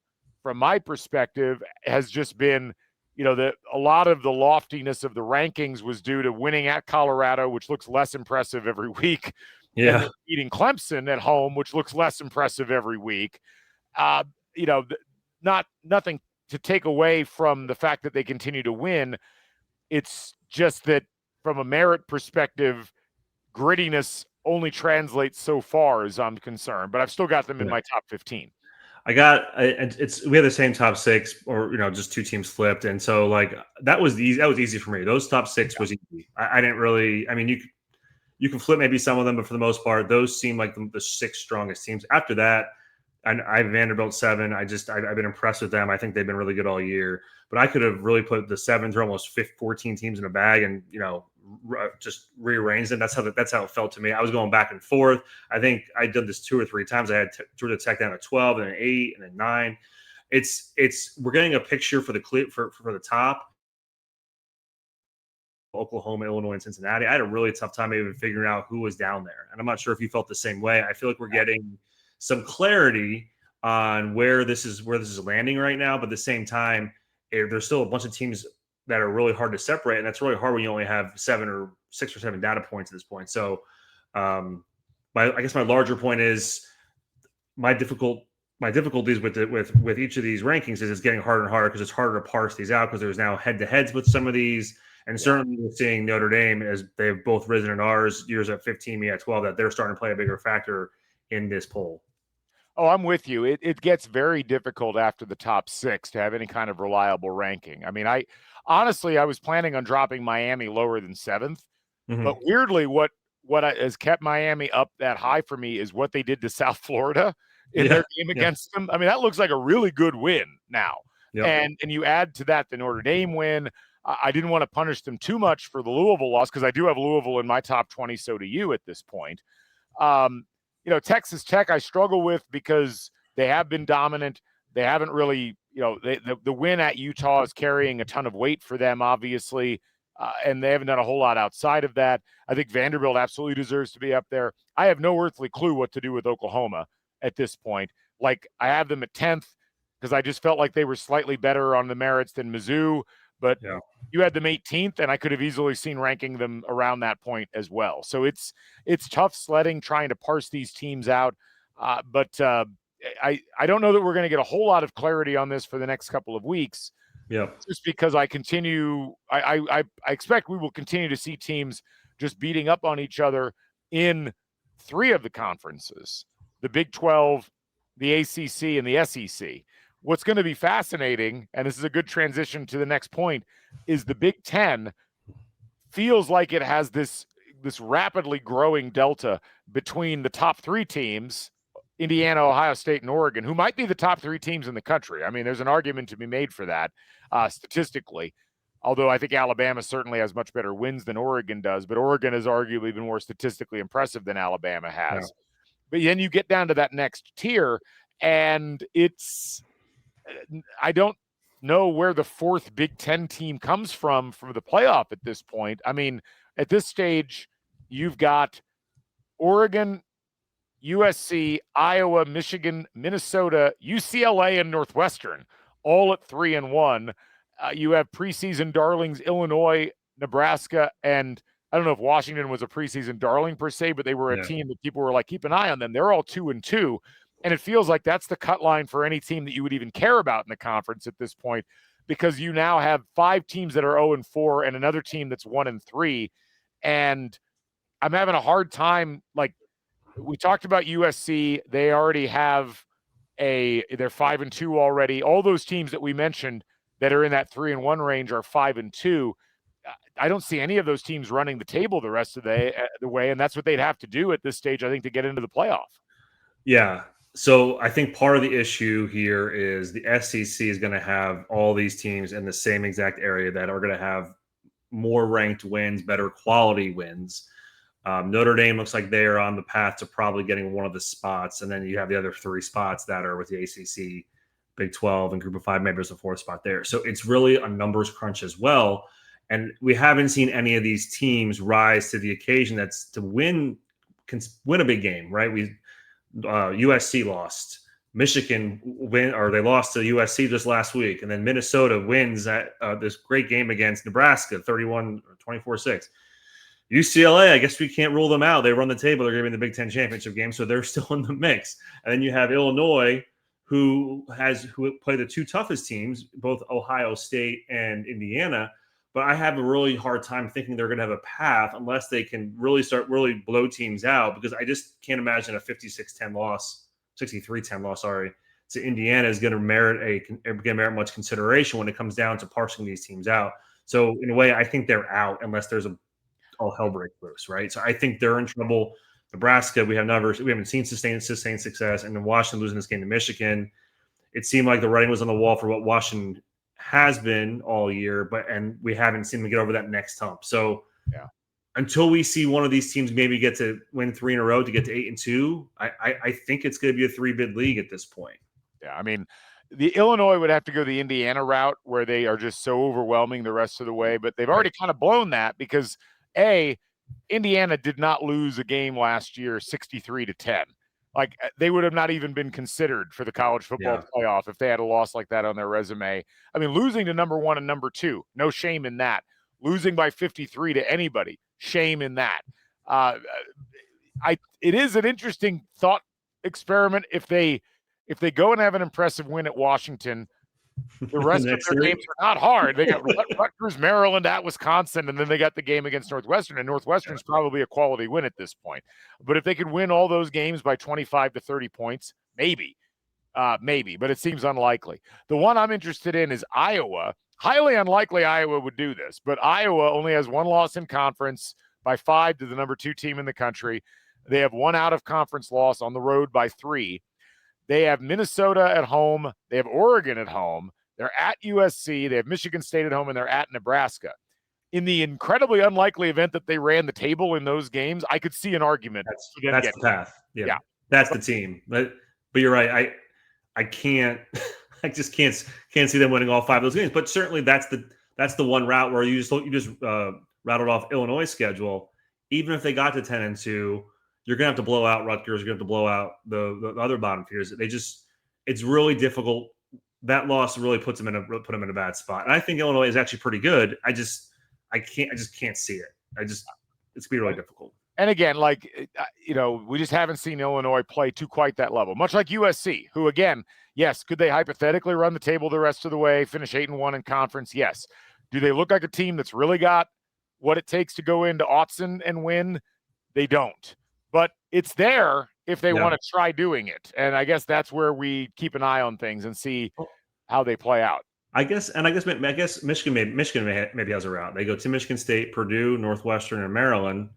from my perspective, has just been, that a lot of the loftiness of the rankings was due to winning at Colorado, which looks less impressive every week. Yeah. And beating Clemson at home, which looks less impressive every week. Nothing to take away from the fact that they continue to win. It's just that from a merit perspective, grittiness only translates so far as I'm concerned, but I've still got them in my top 15. We have the same top 6, or just 2 teams flipped, and so like that was easy for me. Those top 6 was easy. I didn't really. I mean, you can flip maybe some of them, but for the most part, those seem like the 6 strongest teams. After that, I have Vanderbilt 7. I've been impressed with them. I think they've been really good all year. But I could have really put the 7 or almost 14 teams in a bag and just rearranged them. That's how it felt to me. I was going back and forth. I think I did this 2 or 3 times. I had Georgia Tech down at 12, and then 8, and then 9. We're getting a picture for the top. Oklahoma, Illinois, and Cincinnati. I had a really tough time even figuring out who was down there. And I'm not sure if you felt the same way. I feel like we're getting some clarity on where this is landing right now. But at the same time, there's still a bunch of teams that are really hard to separate. And that's really hard when you only have 6 or 7 data points at this point. So I guess my larger point is my difficulties with each of these rankings is it's getting harder and harder because it's harder to parse these out because there's now head-to-heads with some of these. And certainly we're seeing Notre Dame, as they've both risen in ours, yours at 15, me at 12, that they're starting to play a bigger factor in this poll. Oh, I'm with you. It gets very difficult after the top 6 to have any kind of reliable ranking. I mean, I was planning on dropping Miami lower than 7th, but weirdly, what has kept Miami up that high for me is what they did to South Florida in their game against them. I mean, that looks like a really good win now. Yep. And you add to that the Notre Dame win. I didn't want to punish them too much for the Louisville loss because I do have Louisville in my top 20. So do you at this point. Texas Tech I struggle with because they have been dominant. They haven't really, the win at Utah is carrying a ton of weight for them, obviously, and they haven't done a whole lot outside of that. I think Vanderbilt absolutely deserves to be up there. I have no earthly clue what to do with Oklahoma at this point. Like, I have them at 10th because I just felt like they were slightly better on the merits than Mizzou. But you had them 18th, and I could have easily seen ranking them around that point as well. So it's tough sledding trying to parse these teams out. But I don't know that we're going to get a whole lot of clarity on this for the next couple of weeks. Yeah. Just because I expect we will continue to see teams just beating up on each other in 3 of the conferences, the Big 12, the ACC, and the SEC. What's going to be fascinating, and this is a good transition to the next point, is the Big 10 feels like it has this rapidly growing delta between the top 3 teams, Indiana, Ohio State, and Oregon, who might be the top 3 teams in the country. I mean, there's an argument to be made for that statistically, although I think Alabama certainly has much better wins than Oregon does, but Oregon has arguably been more statistically impressive than Alabama has. Yeah. But then you get down to that next tier, and it's I don't know where the fourth Big Ten team comes from for the playoff at this point. I mean, at this stage, you've got Oregon, USC, Iowa, Michigan, Minnesota, UCLA, and Northwestern, all at 3-1. You have preseason darlings Illinois, Nebraska, and I don't know if Washington was a preseason darling per se, but they were a team that people were like, keep an eye on them. They're all 2-2. And it feels like that's the cut line for any team that you would even care about in the conference at this point, because you now have 5 teams that are 0-4 and another team that's 1-3. And I'm having a hard time. Like, we talked about USC. They already have they're 5-2 already. All those teams that we mentioned that are in that 3-1 range are 5-2. I don't see any of those teams running the table the rest of the way, and that's what they'd have to do at this stage, I think, to get into the playoff. Yeah. So I think part of the issue here is the SEC is going to have all these teams in the same exact area that are going to have more ranked wins, better quality wins. Notre Dame looks like they are on the path to probably getting one of the spots. And then you have the other 3 spots that are with the ACC, Big 12, and Group of 5. Maybe there's a 4th spot there. So it's really a numbers crunch as well. And we haven't seen any of these teams rise to the occasion that's to win a big game, right? USC lost. Michigan they lost to USC just last week. And then Minnesota wins at this great game against Nebraska, 31-24-6. UCLA, I guess we can't rule them out. They run the table. They're going to be in the Big Ten championship game, so they're still in the mix. And then you have Illinois, who play the 2 toughest teams, both Ohio State and Indiana. But I have a really hard time thinking they're going to have a path unless they can really blow teams out, because I just can't imagine a 56-10 loss, 63-10 loss, to Indiana is going to merit much consideration when it comes down to parsing these teams out. So in a way, I think they're out unless there's all hell breaks loose, right? So I think they're in trouble. Nebraska, we haven't seen sustained success, and then Washington losing this game to Michigan, it seemed like the writing was on the wall for what Washington has been all year, and we haven't seen them get over that next hump. So until we see one of these teams maybe get to win 3 in a row to get to 8-2, I think it's going to be a 3-bid league at this point. Yeah, I mean, the Illinois would have to go the Indiana route where they are just so overwhelming the rest of the way, but they've already kind of blown that because Indiana did not lose a game last year 63-10. Like, they would have not even been considered for the college football playoff if they had a loss like that on their resume. I mean, losing to number 1 and number 2, no shame in that. Losing by 53 to anybody, shame in that. It is an interesting thought experiment if they go and have an impressive win at Washington. The rest of their games are not hard. They got Rutgers, Maryland, at Wisconsin, and then they got the game against Northwestern, and Northwestern's probably a quality win at this point. But if they could win all those games by 25 to 30 points, maybe, but it seems unlikely. The one I'm interested in is Iowa. Highly unlikely Iowa would do this, but Iowa only has 1 loss in conference by 5 to the number 2 team in the country. They have 1 out-of-conference loss on the road by 3. They have Minnesota at home. They have Oregon at home. They're at USC. They have Michigan State at home, and they're at Nebraska. In the incredibly unlikely event that they ran the table in those games, I could see an argument. That's the path. Yeah. That's the team. But you're right. I can't. I just can't see them winning all 5 of those games. But certainly that's the one route where you just rattled off Illinois' schedule. Even if they got to 10-2. You're going to have to blow out Rutgers. You're going to have to blow out the other bottom tiers. It's really difficult. That loss really put them in a bad spot. And I think Illinois is actually pretty good. I just can't see it. It's going to be really difficult. And again, we just haven't seen Illinois play to quite that level, much like USC, who, again, yes, could they hypothetically run the table the rest of the way, finish 8-1 in conference? Yes. Do they look like a team that's really got what it takes to go into Autzen and win? They don't. But it's there if they want to try doing it. And I guess that's where we keep an eye on things and see how they play out. I guess Michigan maybe has a route. They go to Michigan State, Purdue, Northwestern, and Maryland.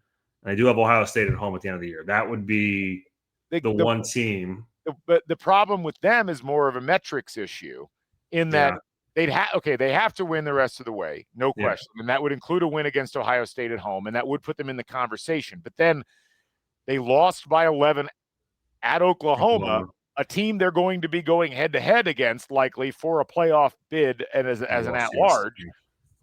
And they do have Ohio State at home at the end of the year. That would be the one team. But the problem with them is more of a metrics issue in that they have to win the rest of the way, no question. And that would include a win against Ohio State at home, and that would put them in the conversation. But then they lost by 11 at Oklahoma, a team they're going to be going head-to-head against likely for a playoff bid and as an at-large.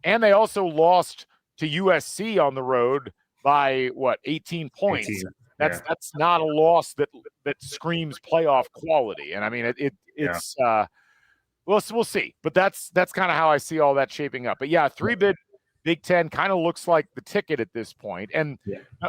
And they also lost to USC on the road by, 18 points. 18. That's not a loss that screams playoff quality. And I mean, it's we'll see. But that's kind of how I see all that shaping up. But yeah, 3-bid Big Ten kind of looks like the ticket at this point. And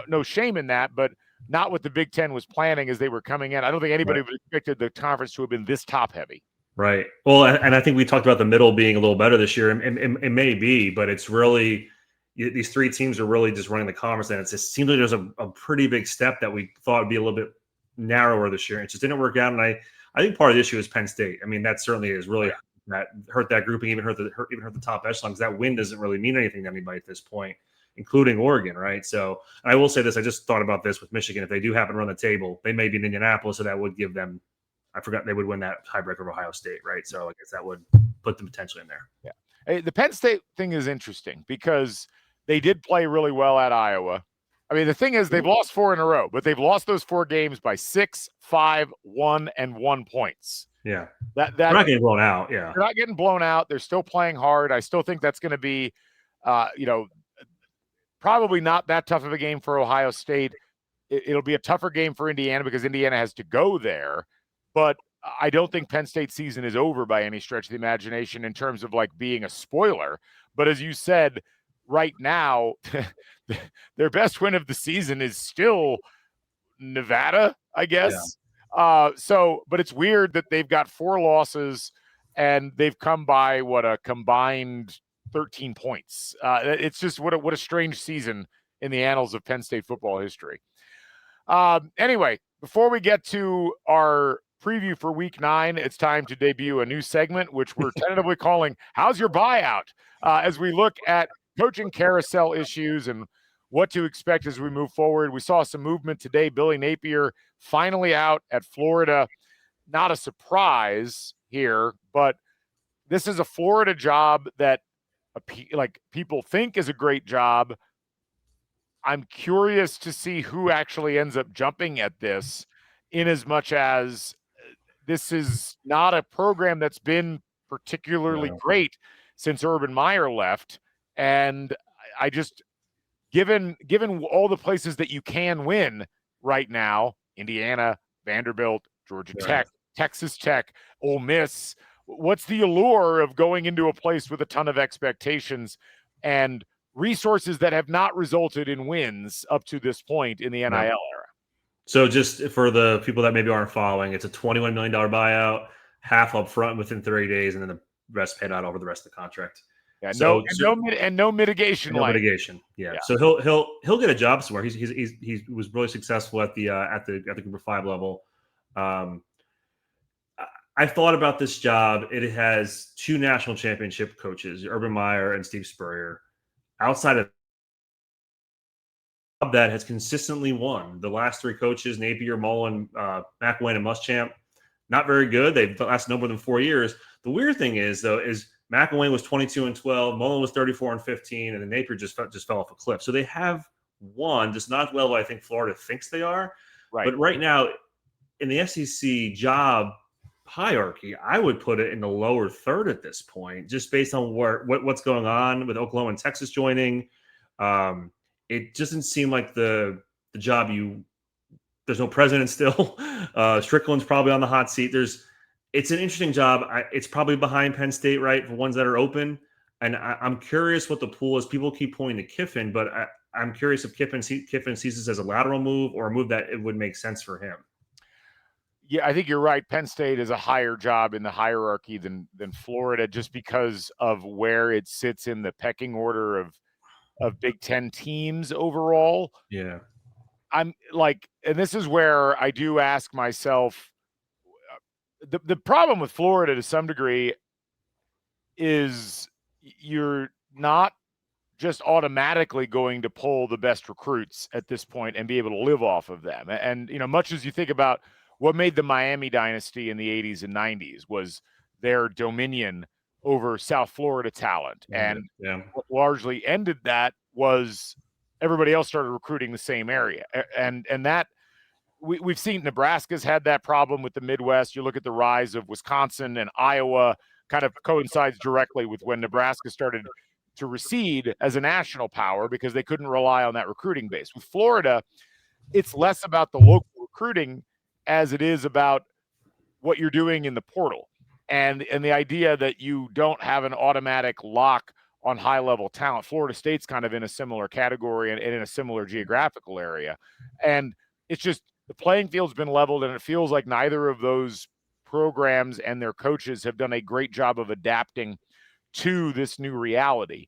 no shame in that, but not what the Big Ten was planning as they were coming in. I don't think anybody would have expected the conference to have been this top-heavy. Right. Well, and I think we talked about the middle being a little better this year. And it may be, but it's really these three teams are really just running the conference. And it seems like there's a pretty big step that we thought would be a little bit narrower this year. It just didn't work out. And I think part of the issue is Penn State. I mean, that certainly is really that hurt that grouping, even hurt the top echelon, because that win doesn't really mean anything to anybody at this point, including Oregon, right? So I will say this. I just thought about this with Michigan. If they do happen to run the table, they may be in Indianapolis, so that would give them – I forgot they would win that tiebreaker of Ohio State, right? So I guess that would put them potentially in there. Yeah. Hey, the Penn State thing is interesting because they did play really well at Iowa. I mean, the thing is they've lost 4 in a row, but they've lost those 4 games by 6, 5, 1, and 1 points. Yeah. They're not getting blown out. Yeah. They're not getting blown out. They're still playing hard. I still think that's going to be, probably not that tough of a game for Ohio State. It'll be a tougher game for Indiana because Indiana has to go there. But I don't think Penn State's season is over by any stretch of the imagination in terms of like being a spoiler. But as you said, right now, their best win of the season is still Nevada, I guess. Yeah. But it's weird that they've got 4 losses and they've come by a combined 13 points. It's just what a strange season in the annals of Penn State football history. Anyway, before we get to our preview for week 9, it's time to debut a new segment, which we're tentatively calling How's Your Buyout? As we look at coaching carousel issues and what to expect as we move forward. We saw some movement today. Billy Napier finally out at Florida. Not a surprise here, but this is a Florida job that people think is a great job. I'm curious to see who actually ends up jumping at this, in as much as this is not a program that's been particularly great since Urban Meyer left. And I just, given all the places that you can win right now, Indiana, Vanderbilt, Georgia Tech, Texas Tech, Ole Miss, what's the allure of going into a place with a ton of expectations and resources that have not resulted in wins up to this point in the NIL era? So just for the people that maybe aren't following, it's a $21 million buyout, half up front within 30 days, and then the rest paid out over the rest of the contract. Yeah, no mitigation. No mitigation. Yeah. So he'll get a job somewhere. He was really successful at the Group of 5 level. I thought about this job. It has 2 national championship coaches, Urban Meyer and Steve Spurrier. Outside of that, has consistently won. The last 3 coaches, Napier, Mullen, McElwain, and Muschamp, not very good. They've lasted no more than 4 years. The weird thing is McElwain was 22-12, Mullen was 34-15, and then Napier just fell off a cliff. So they have won, just not as well as I think Florida thinks they are. Right. But right now, in the SEC job hierarchy, I would put it in the lower third at this point, just based on what's going on with Oklahoma and Texas joining. It doesn't seem like the job there's no president still. Strickland's probably on the hot seat. It's an interesting job. It's probably behind Penn State, right, for ones that are open. And I'm curious what the pool is. People keep pointing to Kiffin, but I'm curious if Kiffin sees this as a lateral move or a move that it would make sense for him. Yeah, I think you're right. Penn State is a higher job in the hierarchy than Florida, just because of where it sits in the pecking order of Big Ten teams overall. Yeah. I'm like, and this is where I do ask myself, the problem with Florida to some degree is you're not just automatically going to pull the best recruits at this point and be able to live off of them. And, much as you think about what made the Miami dynasty in the 80s and 90s was their dominion over South Florida talent. And what largely ended that was everybody else started recruiting the same area. And that we've seen Nebraska's had that problem with the Midwest. You look at the rise of Wisconsin and Iowa, kind of coincides directly with when Nebraska started to recede as a national power because they couldn't rely on that recruiting base. With Florida, it's less about the local recruiting as it is about what you're doing in the portal and the idea that you don't have an automatic lock on high level talent. Florida State's kind of in a similar category and in a similar geographical area. And it's just the playing field's been leveled, and it feels like neither of those programs and their coaches have done a great job of adapting to this new reality.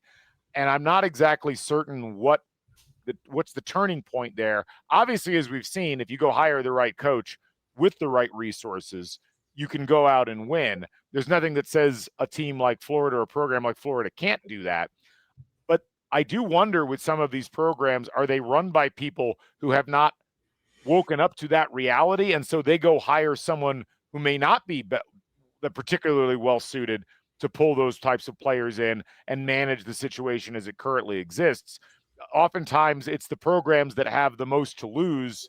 And I'm not exactly certain what's the turning point there. Obviously, as we've seen, if you go hire the right coach with the right resources, you can go out and win. There's nothing that says a team like Florida or a program like Florida can't do that. But I do wonder with some of these programs, are they run by people who have not woken up to that reality? And so they go hire someone who may not be particularly well suited to pull those types of players in and manage the situation as it currently exists. Oftentimes it's the programs that have the most to lose,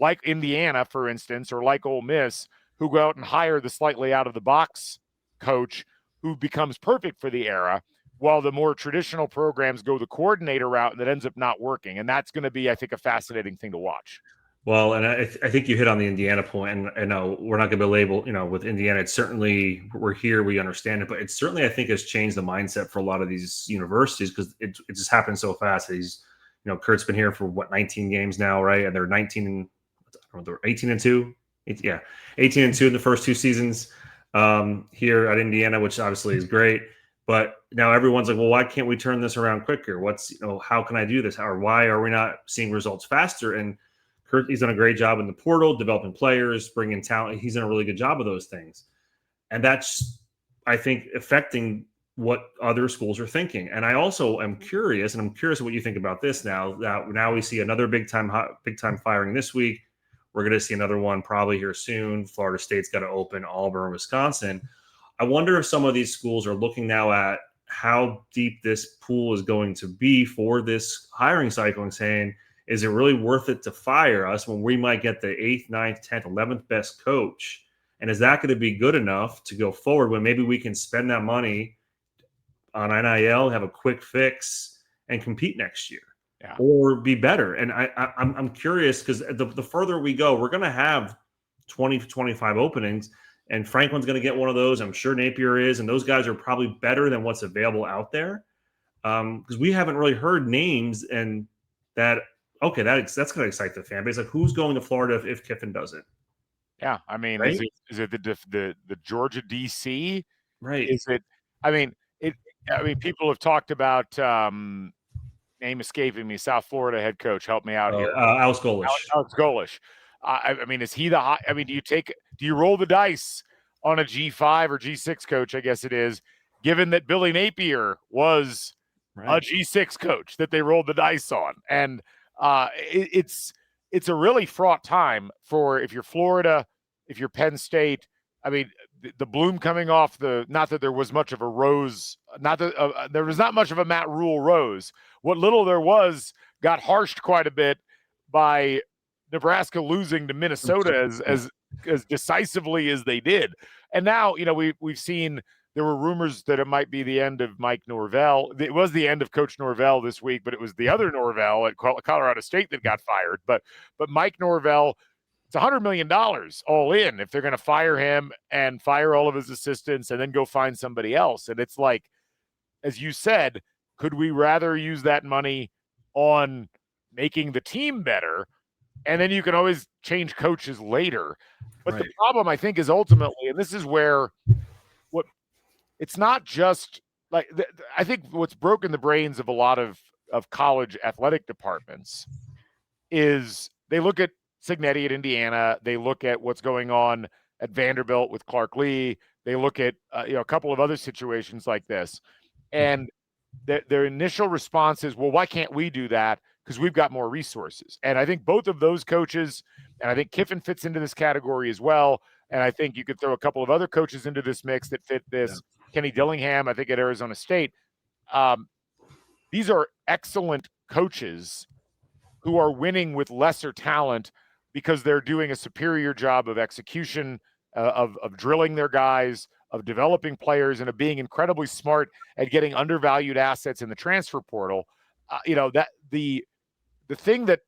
like Indiana, for instance, or like Ole Miss, who go out and hire the slightly out of the box coach who becomes perfect for the era, while the more traditional programs go the coordinator route and that ends up not working. And that's going to be, I think, a fascinating thing to watch. Well, and I think you hit on the Indiana point, and no, we're not going to be labeled, with Indiana. It's certainly, we're here, we understand it, but it certainly, I think, has changed the mindset for a lot of these universities because it just happens so fast. Kurt's been here for 19 games now, right? And they're 18 and 2. 18 and 2 in the first 2 seasons here at Indiana, which obviously is great. But now everyone's like, well, why can't we turn this around quicker? How can I do this? Or why are we not seeing results faster? And Kurt, he's done a great job in the portal, developing players, bringing talent. He's done a really good job of those things. And that's, I think, affecting what other schools are thinking. And I also am curious, and I'm curious what you think about this now. Now we see another big time firing this week. We're going to see another one probably here soon. Florida State's got to open, Auburn, Wisconsin. I wonder if some of these schools are looking now at how deep this pool is going to be for this hiring cycle and saying, is it really worth it to fire us when we might get the 8th, 9th, 10th, 11th best coach? And is that going to be good enough to go forward when maybe we can spend that money on NIL, have a quick fix, and compete next year? Yeah. Or be better. And I'm curious because the further we go, we're going to have 20 to 25 openings, and Franklin's going to get one of those. I'm sure Napier is, and those guys are probably better than what's available out there because we haven't really heard names, and that's going to excite the fan base. Like, who's going to Florida if Kiffin doesn't? Yeah, I mean, right? Is it the Georgia DC? Right. Is it? I mean, people have talked about. Name escaping me. South Florida head coach, help me out here. Alex Golesh. Alex Golesh. I mean, is he the high? I mean, do you roll the dice on a G5 or G6 coach? I guess it is, given that Billy Napier was a G6 coach that they rolled the dice on, and it's a really fraught time for if you're Florida, if you're Penn State. I mean, the bloom coming off not that there was much of a Rose, not that there was not much of a Matt Rule Rose. What little there was got harshed quite a bit by Nebraska losing to Minnesota as decisively as they did. And now, we've seen there were rumors that it might be the end of Mike Norvell. It was the end of Coach Norvell this week, but it was the other Norvell at Colorado State that got fired. But Mike Norvell, it's $100 million all in if they're going to fire him and fire all of his assistants and then go find somebody else. And it's like, as you said, could we rather use that money on making the team better? And then you can always change coaches later. But the problem, I think, is ultimately, and this is where it's not just like, I think what's broken the brains of a lot of college athletic departments is they look at Cignetti at Indiana. They look at what's going on at Vanderbilt with Clark Lee. They look at a couple of other situations like this, and their initial response is, well, why can't we do that? Because we've got more resources. And I think both of those coaches, and I think Kiffin fits into this category as well. And I think you could throw a couple of other coaches into this mix that fit this. Yeah. Kenny Dillingham, I think at Arizona State. These are excellent coaches who are winning with lesser talent, because they're doing a superior job of execution, of drilling their guys, of developing players, and of being incredibly smart at getting undervalued assets in the transfer portal. That the thing that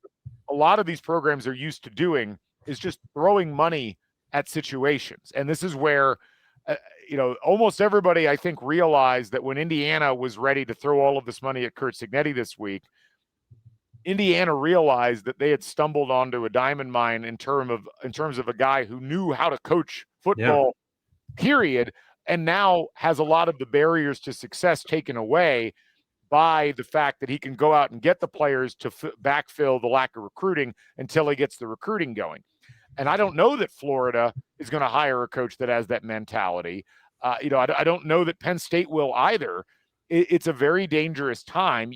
a lot of these programs are used to doing is just throwing money at situations. And this is where, almost everybody, I think, realized that when Indiana was ready to throw all of this money at Curt Cignetti this week, Indiana realized that they had stumbled onto a diamond mine in terms of a guy who knew how to coach football, period, and now has a lot of the barriers to success taken away by the fact that he can go out and get the players to backfill the lack of recruiting until he gets the recruiting going. And I don't know that Florida is going to hire a coach that has that mentality. I don't know that Penn State will either. It's a very dangerous time.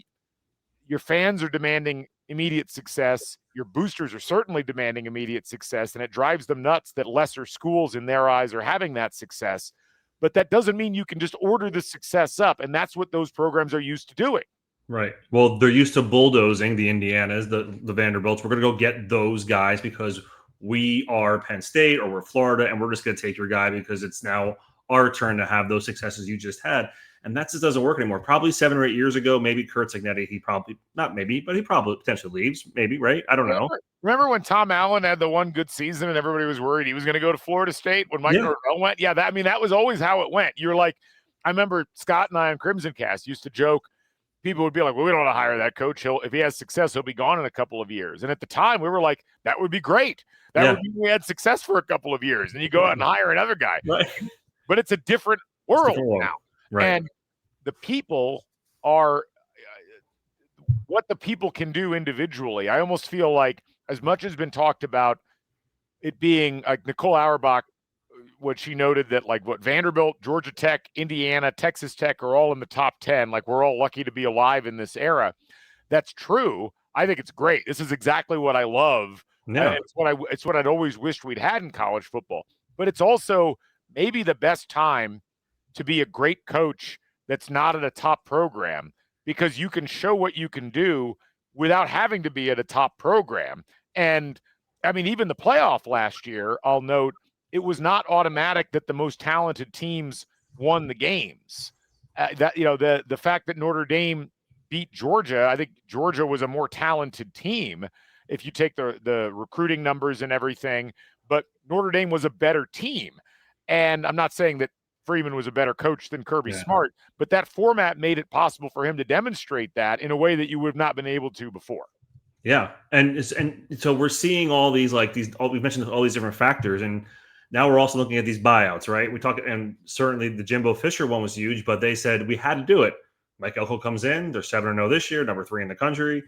Your fans are demanding immediate success. Your boosters are certainly demanding immediate success, and it drives them nuts that lesser schools in their eyes are having that success. But that doesn't mean you can just order the success up, and that's what those programs are used to doing. Right. Well, they're used to bulldozing the Indianas, the Vanderbilts. We're going to go get those guys because we are Penn State or we're Florida, and we're just going to take your guy because it's now our turn to have those successes you just had. And that just doesn't work anymore. Probably 7 or 8 years ago, maybe Curt Cignetti, he probably potentially leaves, maybe, right? I don't know. Remember when Tom Allen had the one good season and everybody was worried he was going to go to Florida State when Mike Norvell went? Yeah, that was always how it went. You're like, I remember Scott and I on Crimson Cast used to joke. People would be like, well, we don't want to hire that coach. If he has success, he'll be gone in a couple of years. And at the time, we were like, that would be great. That would mean we had success for a couple of years. And you go out and hire another guy. Right. But it's a different world now. Right. And the people are what the people can do individually. I almost feel like as much has been talked about it being like Nicole Auerbach, what she noted that like what Vanderbilt, Georgia Tech, Indiana, Texas Tech are all in the top 10. Like we're all lucky to be alive in this era. That's true. I think it's great. This is exactly what I love. Yeah. It's what I'd always wished we'd had in college football. But it's also maybe the best time to be a great coach that's not at a top program, because you can show what you can do without having to be at a top program. And I mean, even the playoff last year, I'll note, it was not automatic that the most talented teams won the games. The fact that Notre Dame beat Georgia, I think Georgia was a more talented team if you take the recruiting numbers and everything, but Notre Dame was a better team. And I'm not saying that Freeman was a better coach than Kirby Smart, but that format made it possible for him to demonstrate that in a way that you would have not been able to before. Yeah. And so we're seeing all these, we've mentioned all these different factors, and now we're also looking at these buyouts, right? We talk, and certainly the Jimbo Fisher one was huge, but they said we had to do it. Mike Elko comes in, they're 7-0 this year, number 3 in the country.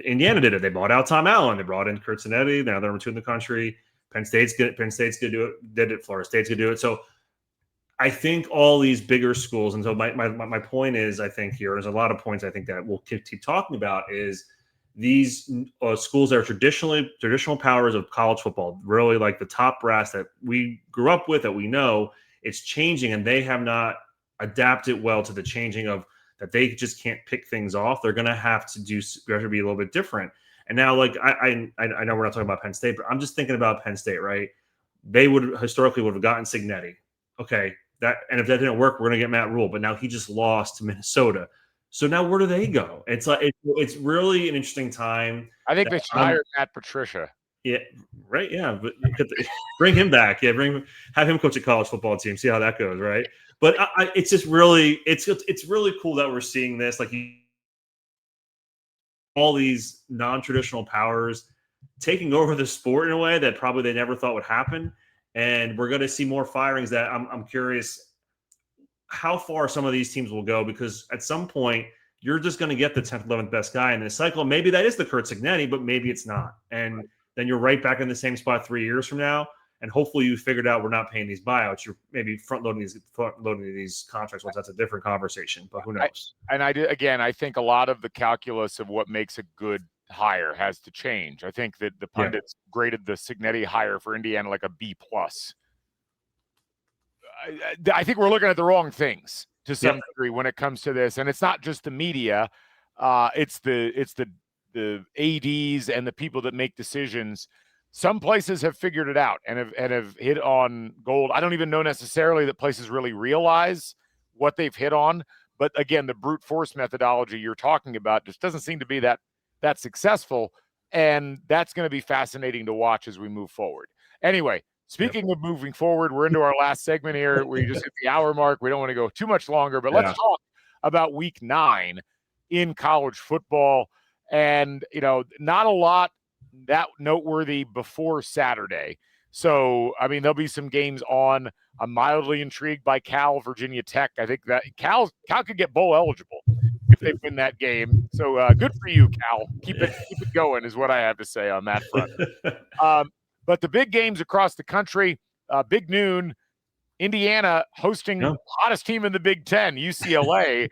Indiana did it. They bought out Tom Allen. They brought in Curt Cignetti. They're number 2 in the country. Penn State's good. Penn State's going to do it. Did it. Florida State's going to do it. So I think all these bigger schools, and so my point is, I think here, there's a lot of points I think that we'll keep talking about, is these schools that are traditional powers of college football, really like the top brass that we grew up with, that we know, it's changing, and they have not adapted well to the changing of that. They just can't pick things off. They're going to have to be a little bit different. And now, like, I know we're not talking about Penn State, but I'm just thinking about Penn State, right? They would have gotten Cignetti. Okay. And if that didn't work, we're going to get Matt Rule. But now he just lost to Minnesota. So now where do they go? It's like it's really an interesting time. I think they should hire Matt Patricia. Yeah, right. Yeah, but bring him back. Yeah, have him coach a college football team. See how that goes, right? But it's just really it's really cool that we're seeing this, like all these non-traditional powers taking over the sport in a way that probably they never thought would happen. And we're going to see more firings. That I'm curious how far some of these teams will go, because at some point you're just going to get the 10th, 11th best guy in this cycle. Maybe that is the Curt Cignetti, but maybe it's not. And then you're right back in the same spot 3 years from now. And hopefully you figured out we're not paying these buyouts. You're maybe front loading these contracts. Once that's a different conversation, but who knows? I think a lot of the calculus of what makes a good hire has to change. I think that the pundits graded the Cignetti hire for Indiana like a B+. I think we're looking at the wrong things to some degree when it comes to this, and it's not just the media; it's the ADs and the people that make decisions. some places have figured it out and have hit on gold. I don't even know necessarily that places really realize what they've hit on. But again, the brute force methodology you're talking about just doesn't seem to be that successful. And that's going to be fascinating to watch as we move forward. Anyway, speaking of moving forward, we're into our last segment here. We just hit the hour mark. We don't want to go too much longer, but let's talk about week 9 in college football. And, not a lot that noteworthy before Saturday. So, I mean, there'll be some games on. I'm mildly intrigued by Cal, Virginia Tech. I think that Cal could get bowl eligible if they win that game. So good for you, Cal. Keep it going is what I have to say on that front. But the big games across the country, big noon, Indiana hosting the hottest team in the Big Ten, UCLA.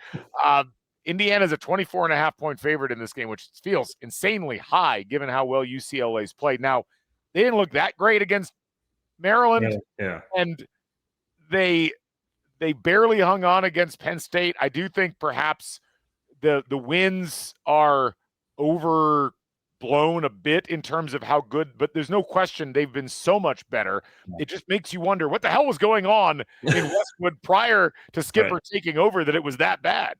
Indiana's a 24.5-point favorite in this game, which feels insanely high given how well UCLA's played. Now, they didn't look that great against Maryland, and they barely hung on against Penn State. I do think perhaps the wins are overblown a bit in terms of how good, but there's no question they've been so much better. It just makes you wonder what the hell was going on in Westwood prior to Skipper taking over that it was that bad.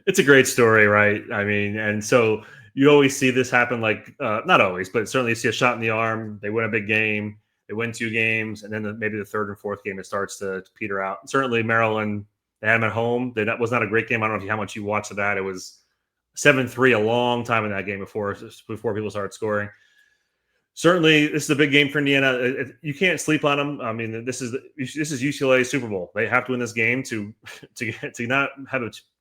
It's a great story, right? I mean, and so you always see this happen, like not always, but certainly you see a shot in the arm. They win a big game. They win 2 games, and then maybe the third and fourth game, it starts to peter out. And certainly Maryland, they had them at home. That was not a great game. I don't know how much you watched of that. It was 7-3 a long time in that game before people started scoring. Certainly, this is a big game for Indiana. You can't sleep on them. I mean, this is UCLA's Super Bowl. They have to win this game to not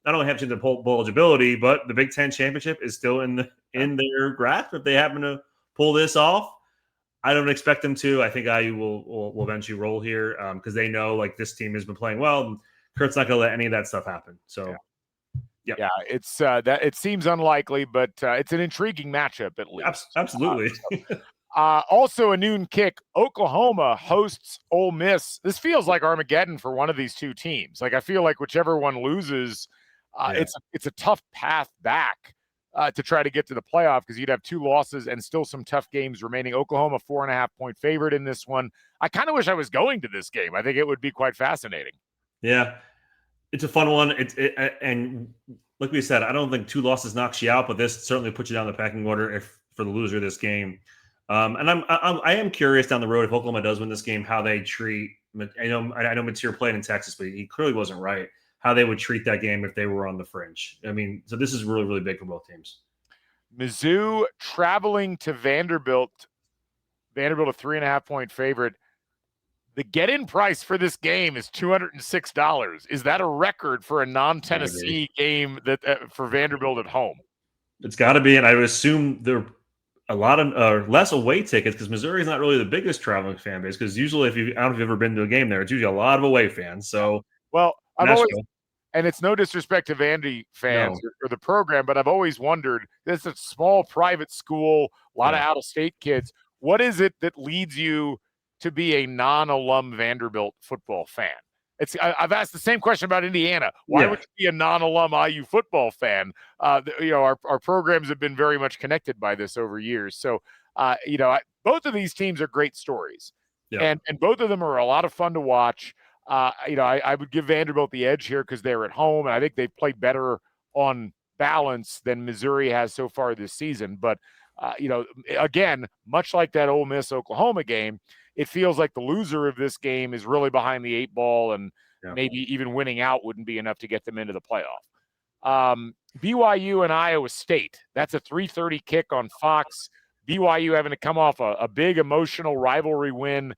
only have to bowl eligibility, but the Big Ten championship is still in their grasp if they happen to pull this off. I don't expect them to. I think IU will eventually roll here because they know like this team has been playing well. And Kurt's not going to let any of that stuff happen. So, yeah, it's that it seems unlikely, but it's an intriguing matchup at least. Absolutely. Also a noon kick. Oklahoma hosts Ole Miss. This feels like Armageddon for one of these two teams. Like I feel like whichever one loses, it's a tough path back to try to get to the playoff because you'd have 2 losses and still some tough games remaining. Oklahoma 4.5-point favorite in this one. I kind of wish I was going to this game. I think it would be quite fascinating. Yeah, it's a fun one. And like we said, I don't think 2 losses knocks you out, but this certainly puts you down the pecking order for the loser of this game. And I am curious down the road if Oklahoma does win this game, how they treat. I know Mateer played in Texas, but he clearly wasn't right. How they would treat that game if they were on the fringe. I mean, so this is really, really big for both teams. Mizzou traveling to Vanderbilt. Vanderbilt a 3.5-point favorite. The get-in price for this game is $206. Is that a record for a non-Tennessee game that for Vanderbilt at home? It's got to be, and I would assume there are a lot of less away tickets because Missouri is not really the biggest traveling fan base. Because usually, I don't know if you've ever been to a game there, it's usually a lot of away fans. So, well, and it's no disrespect to Vandy fans or the program, but I've always wondered, this is a small private school, a lot of out-of-state kids. What is it that leads you to be a non-alum Vanderbilt football fan? I've asked the same question about Indiana. Why would you be a non-alum IU football fan? Our programs have been very much connected by this over years. So, both of these teams are great stories, and both of them are a lot of fun to watch. I would give Vanderbilt the edge here because they're at home, and I think they've played better on balance than Missouri has so far this season. But, again, much like that Ole Miss-Oklahoma game, it feels like the loser of this game is really behind the 8 ball, and maybe even winning out wouldn't be enough to get them into the playoff. BYU and Iowa State. That's a 3:30 kick on Fox. BYU having to come off a big emotional rivalry win.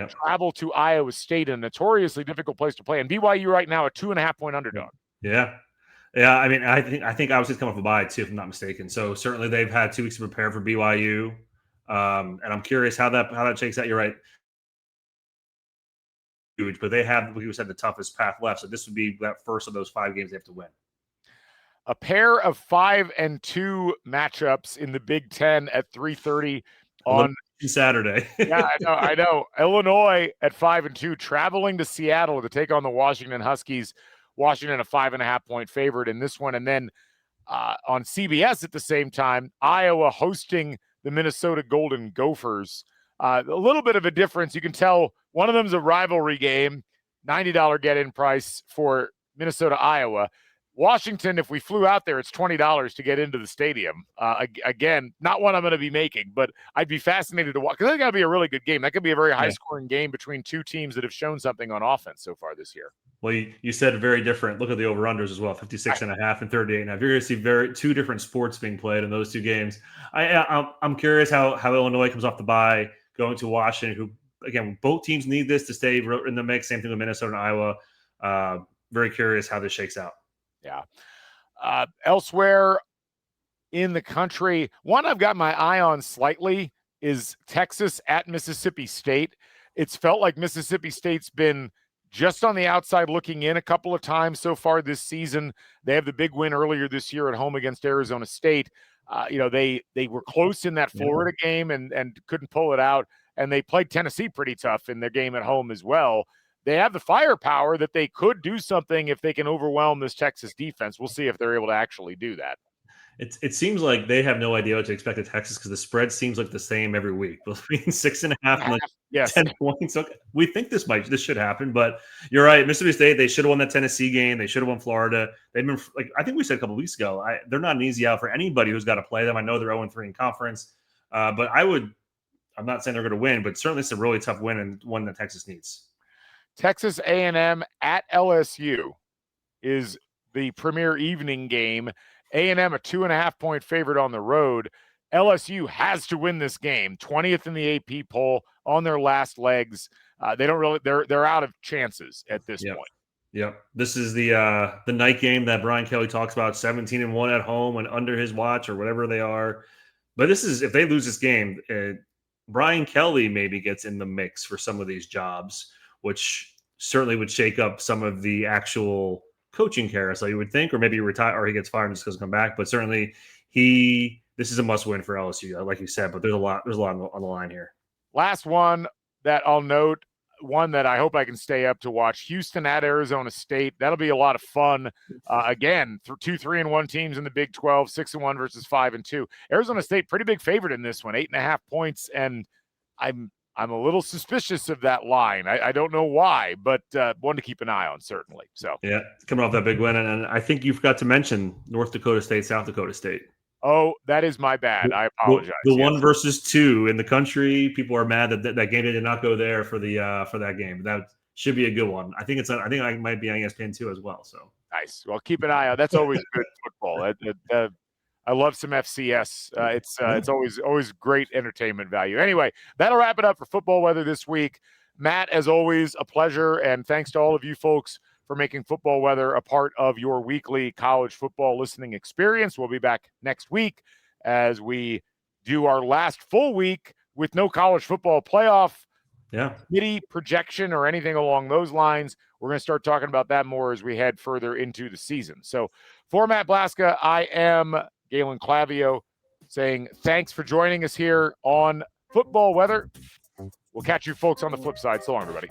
Travel to Iowa State, a notoriously difficult place to play. And BYU right now a 2.5-point underdog. Yeah. I mean, I think Iowa State's coming off a bye too, if I'm not mistaken. So certainly they've had 2 weeks to prepare for BYU. And I'm curious how that shakes out. You're right. Huge, but they have, like you said, the toughest path left. So this would be that first of those 5 games they have to win. A pair of 5-2 matchups in the Big Ten at 3:30 on Saturday. I know. Illinois at 5-2, traveling to Seattle to take on the Washington Huskies. Washington a 5.5-point favorite in this one. And then on CBS at the same time, Iowa hosting the Minnesota Golden Gophers. A little bit of a difference. You can tell one of them's a rivalry game, $90 get-in price for Minnesota, Iowa. Washington, if we flew out there, it's $20 to get into the stadium. Again, not one I'm going to be making, but I'd be fascinated to watch because that's got to be a really good game. That could be a very high-scoring game between two teams that have shown something on offense so far this year. Well, you said very different. Look at the over-unders as well, 56.5 and 38.5. You're going to see two different sports being played in those two games. I'm curious how Illinois comes off the bye going to Washington, who, again, both teams need this to stay in the mix. Same thing with Minnesota and Iowa. Very curious how this shakes out. Yeah. Elsewhere in the country, one I've got my eye on slightly is Texas at Mississippi State. It's felt like Mississippi State's been just on the outside looking in a couple of times so far this season. They have the big win earlier this year at home against Arizona State. They were close in that Florida game and couldn't pull it out. And they played Tennessee pretty tough in their game at home as well. They have the firepower that they could do something if they can overwhelm this Texas defense. We'll see if they're able to actually do that. It seems like they have no idea what to expect at Texas because the spread seems like the same every week, between 6.5 and 10 points. Okay. We think this should happen, but you're right. Mississippi State, they should have won that Tennessee game. They should have won Florida. They've been I think we said a couple of weeks ago, they're not an easy out for anybody who's got to play them. I know they're 0-3 in conference, but I'm not saying they're going to win, but certainly it's a really tough win and one that Texas needs. Texas A&M at LSU is the premier evening game. A&M a 2.5-point favorite on the road. LSU has to win this game. 20th in the AP poll on their last legs. They're out of chances at this point. Yep. This is the night game that Brian Kelly talks about, 17-1 at home and under his watch or whatever they are. But this is, if they lose this game, Brian Kelly maybe gets in the mix for some of these jobs, which certainly would shake up some of the actual coaching carousel, you would think, or maybe he retire or he gets fired and just doesn't come back. But certainly this is a must win for LSU, like you said, but there's a lot on the line here. Last one that I'll note, one that I hope I can stay up to watch, Houston at Arizona State. That'll be a lot of fun. Again, 2-3-1 teams in the Big 12, 6-1 versus 5-2. Arizona State, pretty big favorite in this one, 8.5 points. And I'm a little suspicious of that line. I don't know why, but one to keep an eye on, certainly. So yeah, coming off that big win. And I think you forgot to mention North Dakota State, South Dakota State. Oh, that is my bad. I apologize. The 1 versus 2 in the country. People are mad that GameDay did not go there for that game. That should be a good one. I think I might be on ESPN 2 as well. So nice. Well, keep an eye out. That's always good football. I love some FCS. It's always great entertainment value. Anyway, that'll wrap it up for football weather this week. Matt, as always, a pleasure, and thanks to all of you folks for making football weather a part of your weekly college football listening experience. We'll be back next week as we do our last full week with no college football playoff committee projection or anything along those lines. We're going to start talking about that more as we head further into the season. So for Matt Blaszka, I am Galen Clavio saying thanks for joining us here on Football Weather. We'll catch you folks on the flip side. So long, everybody.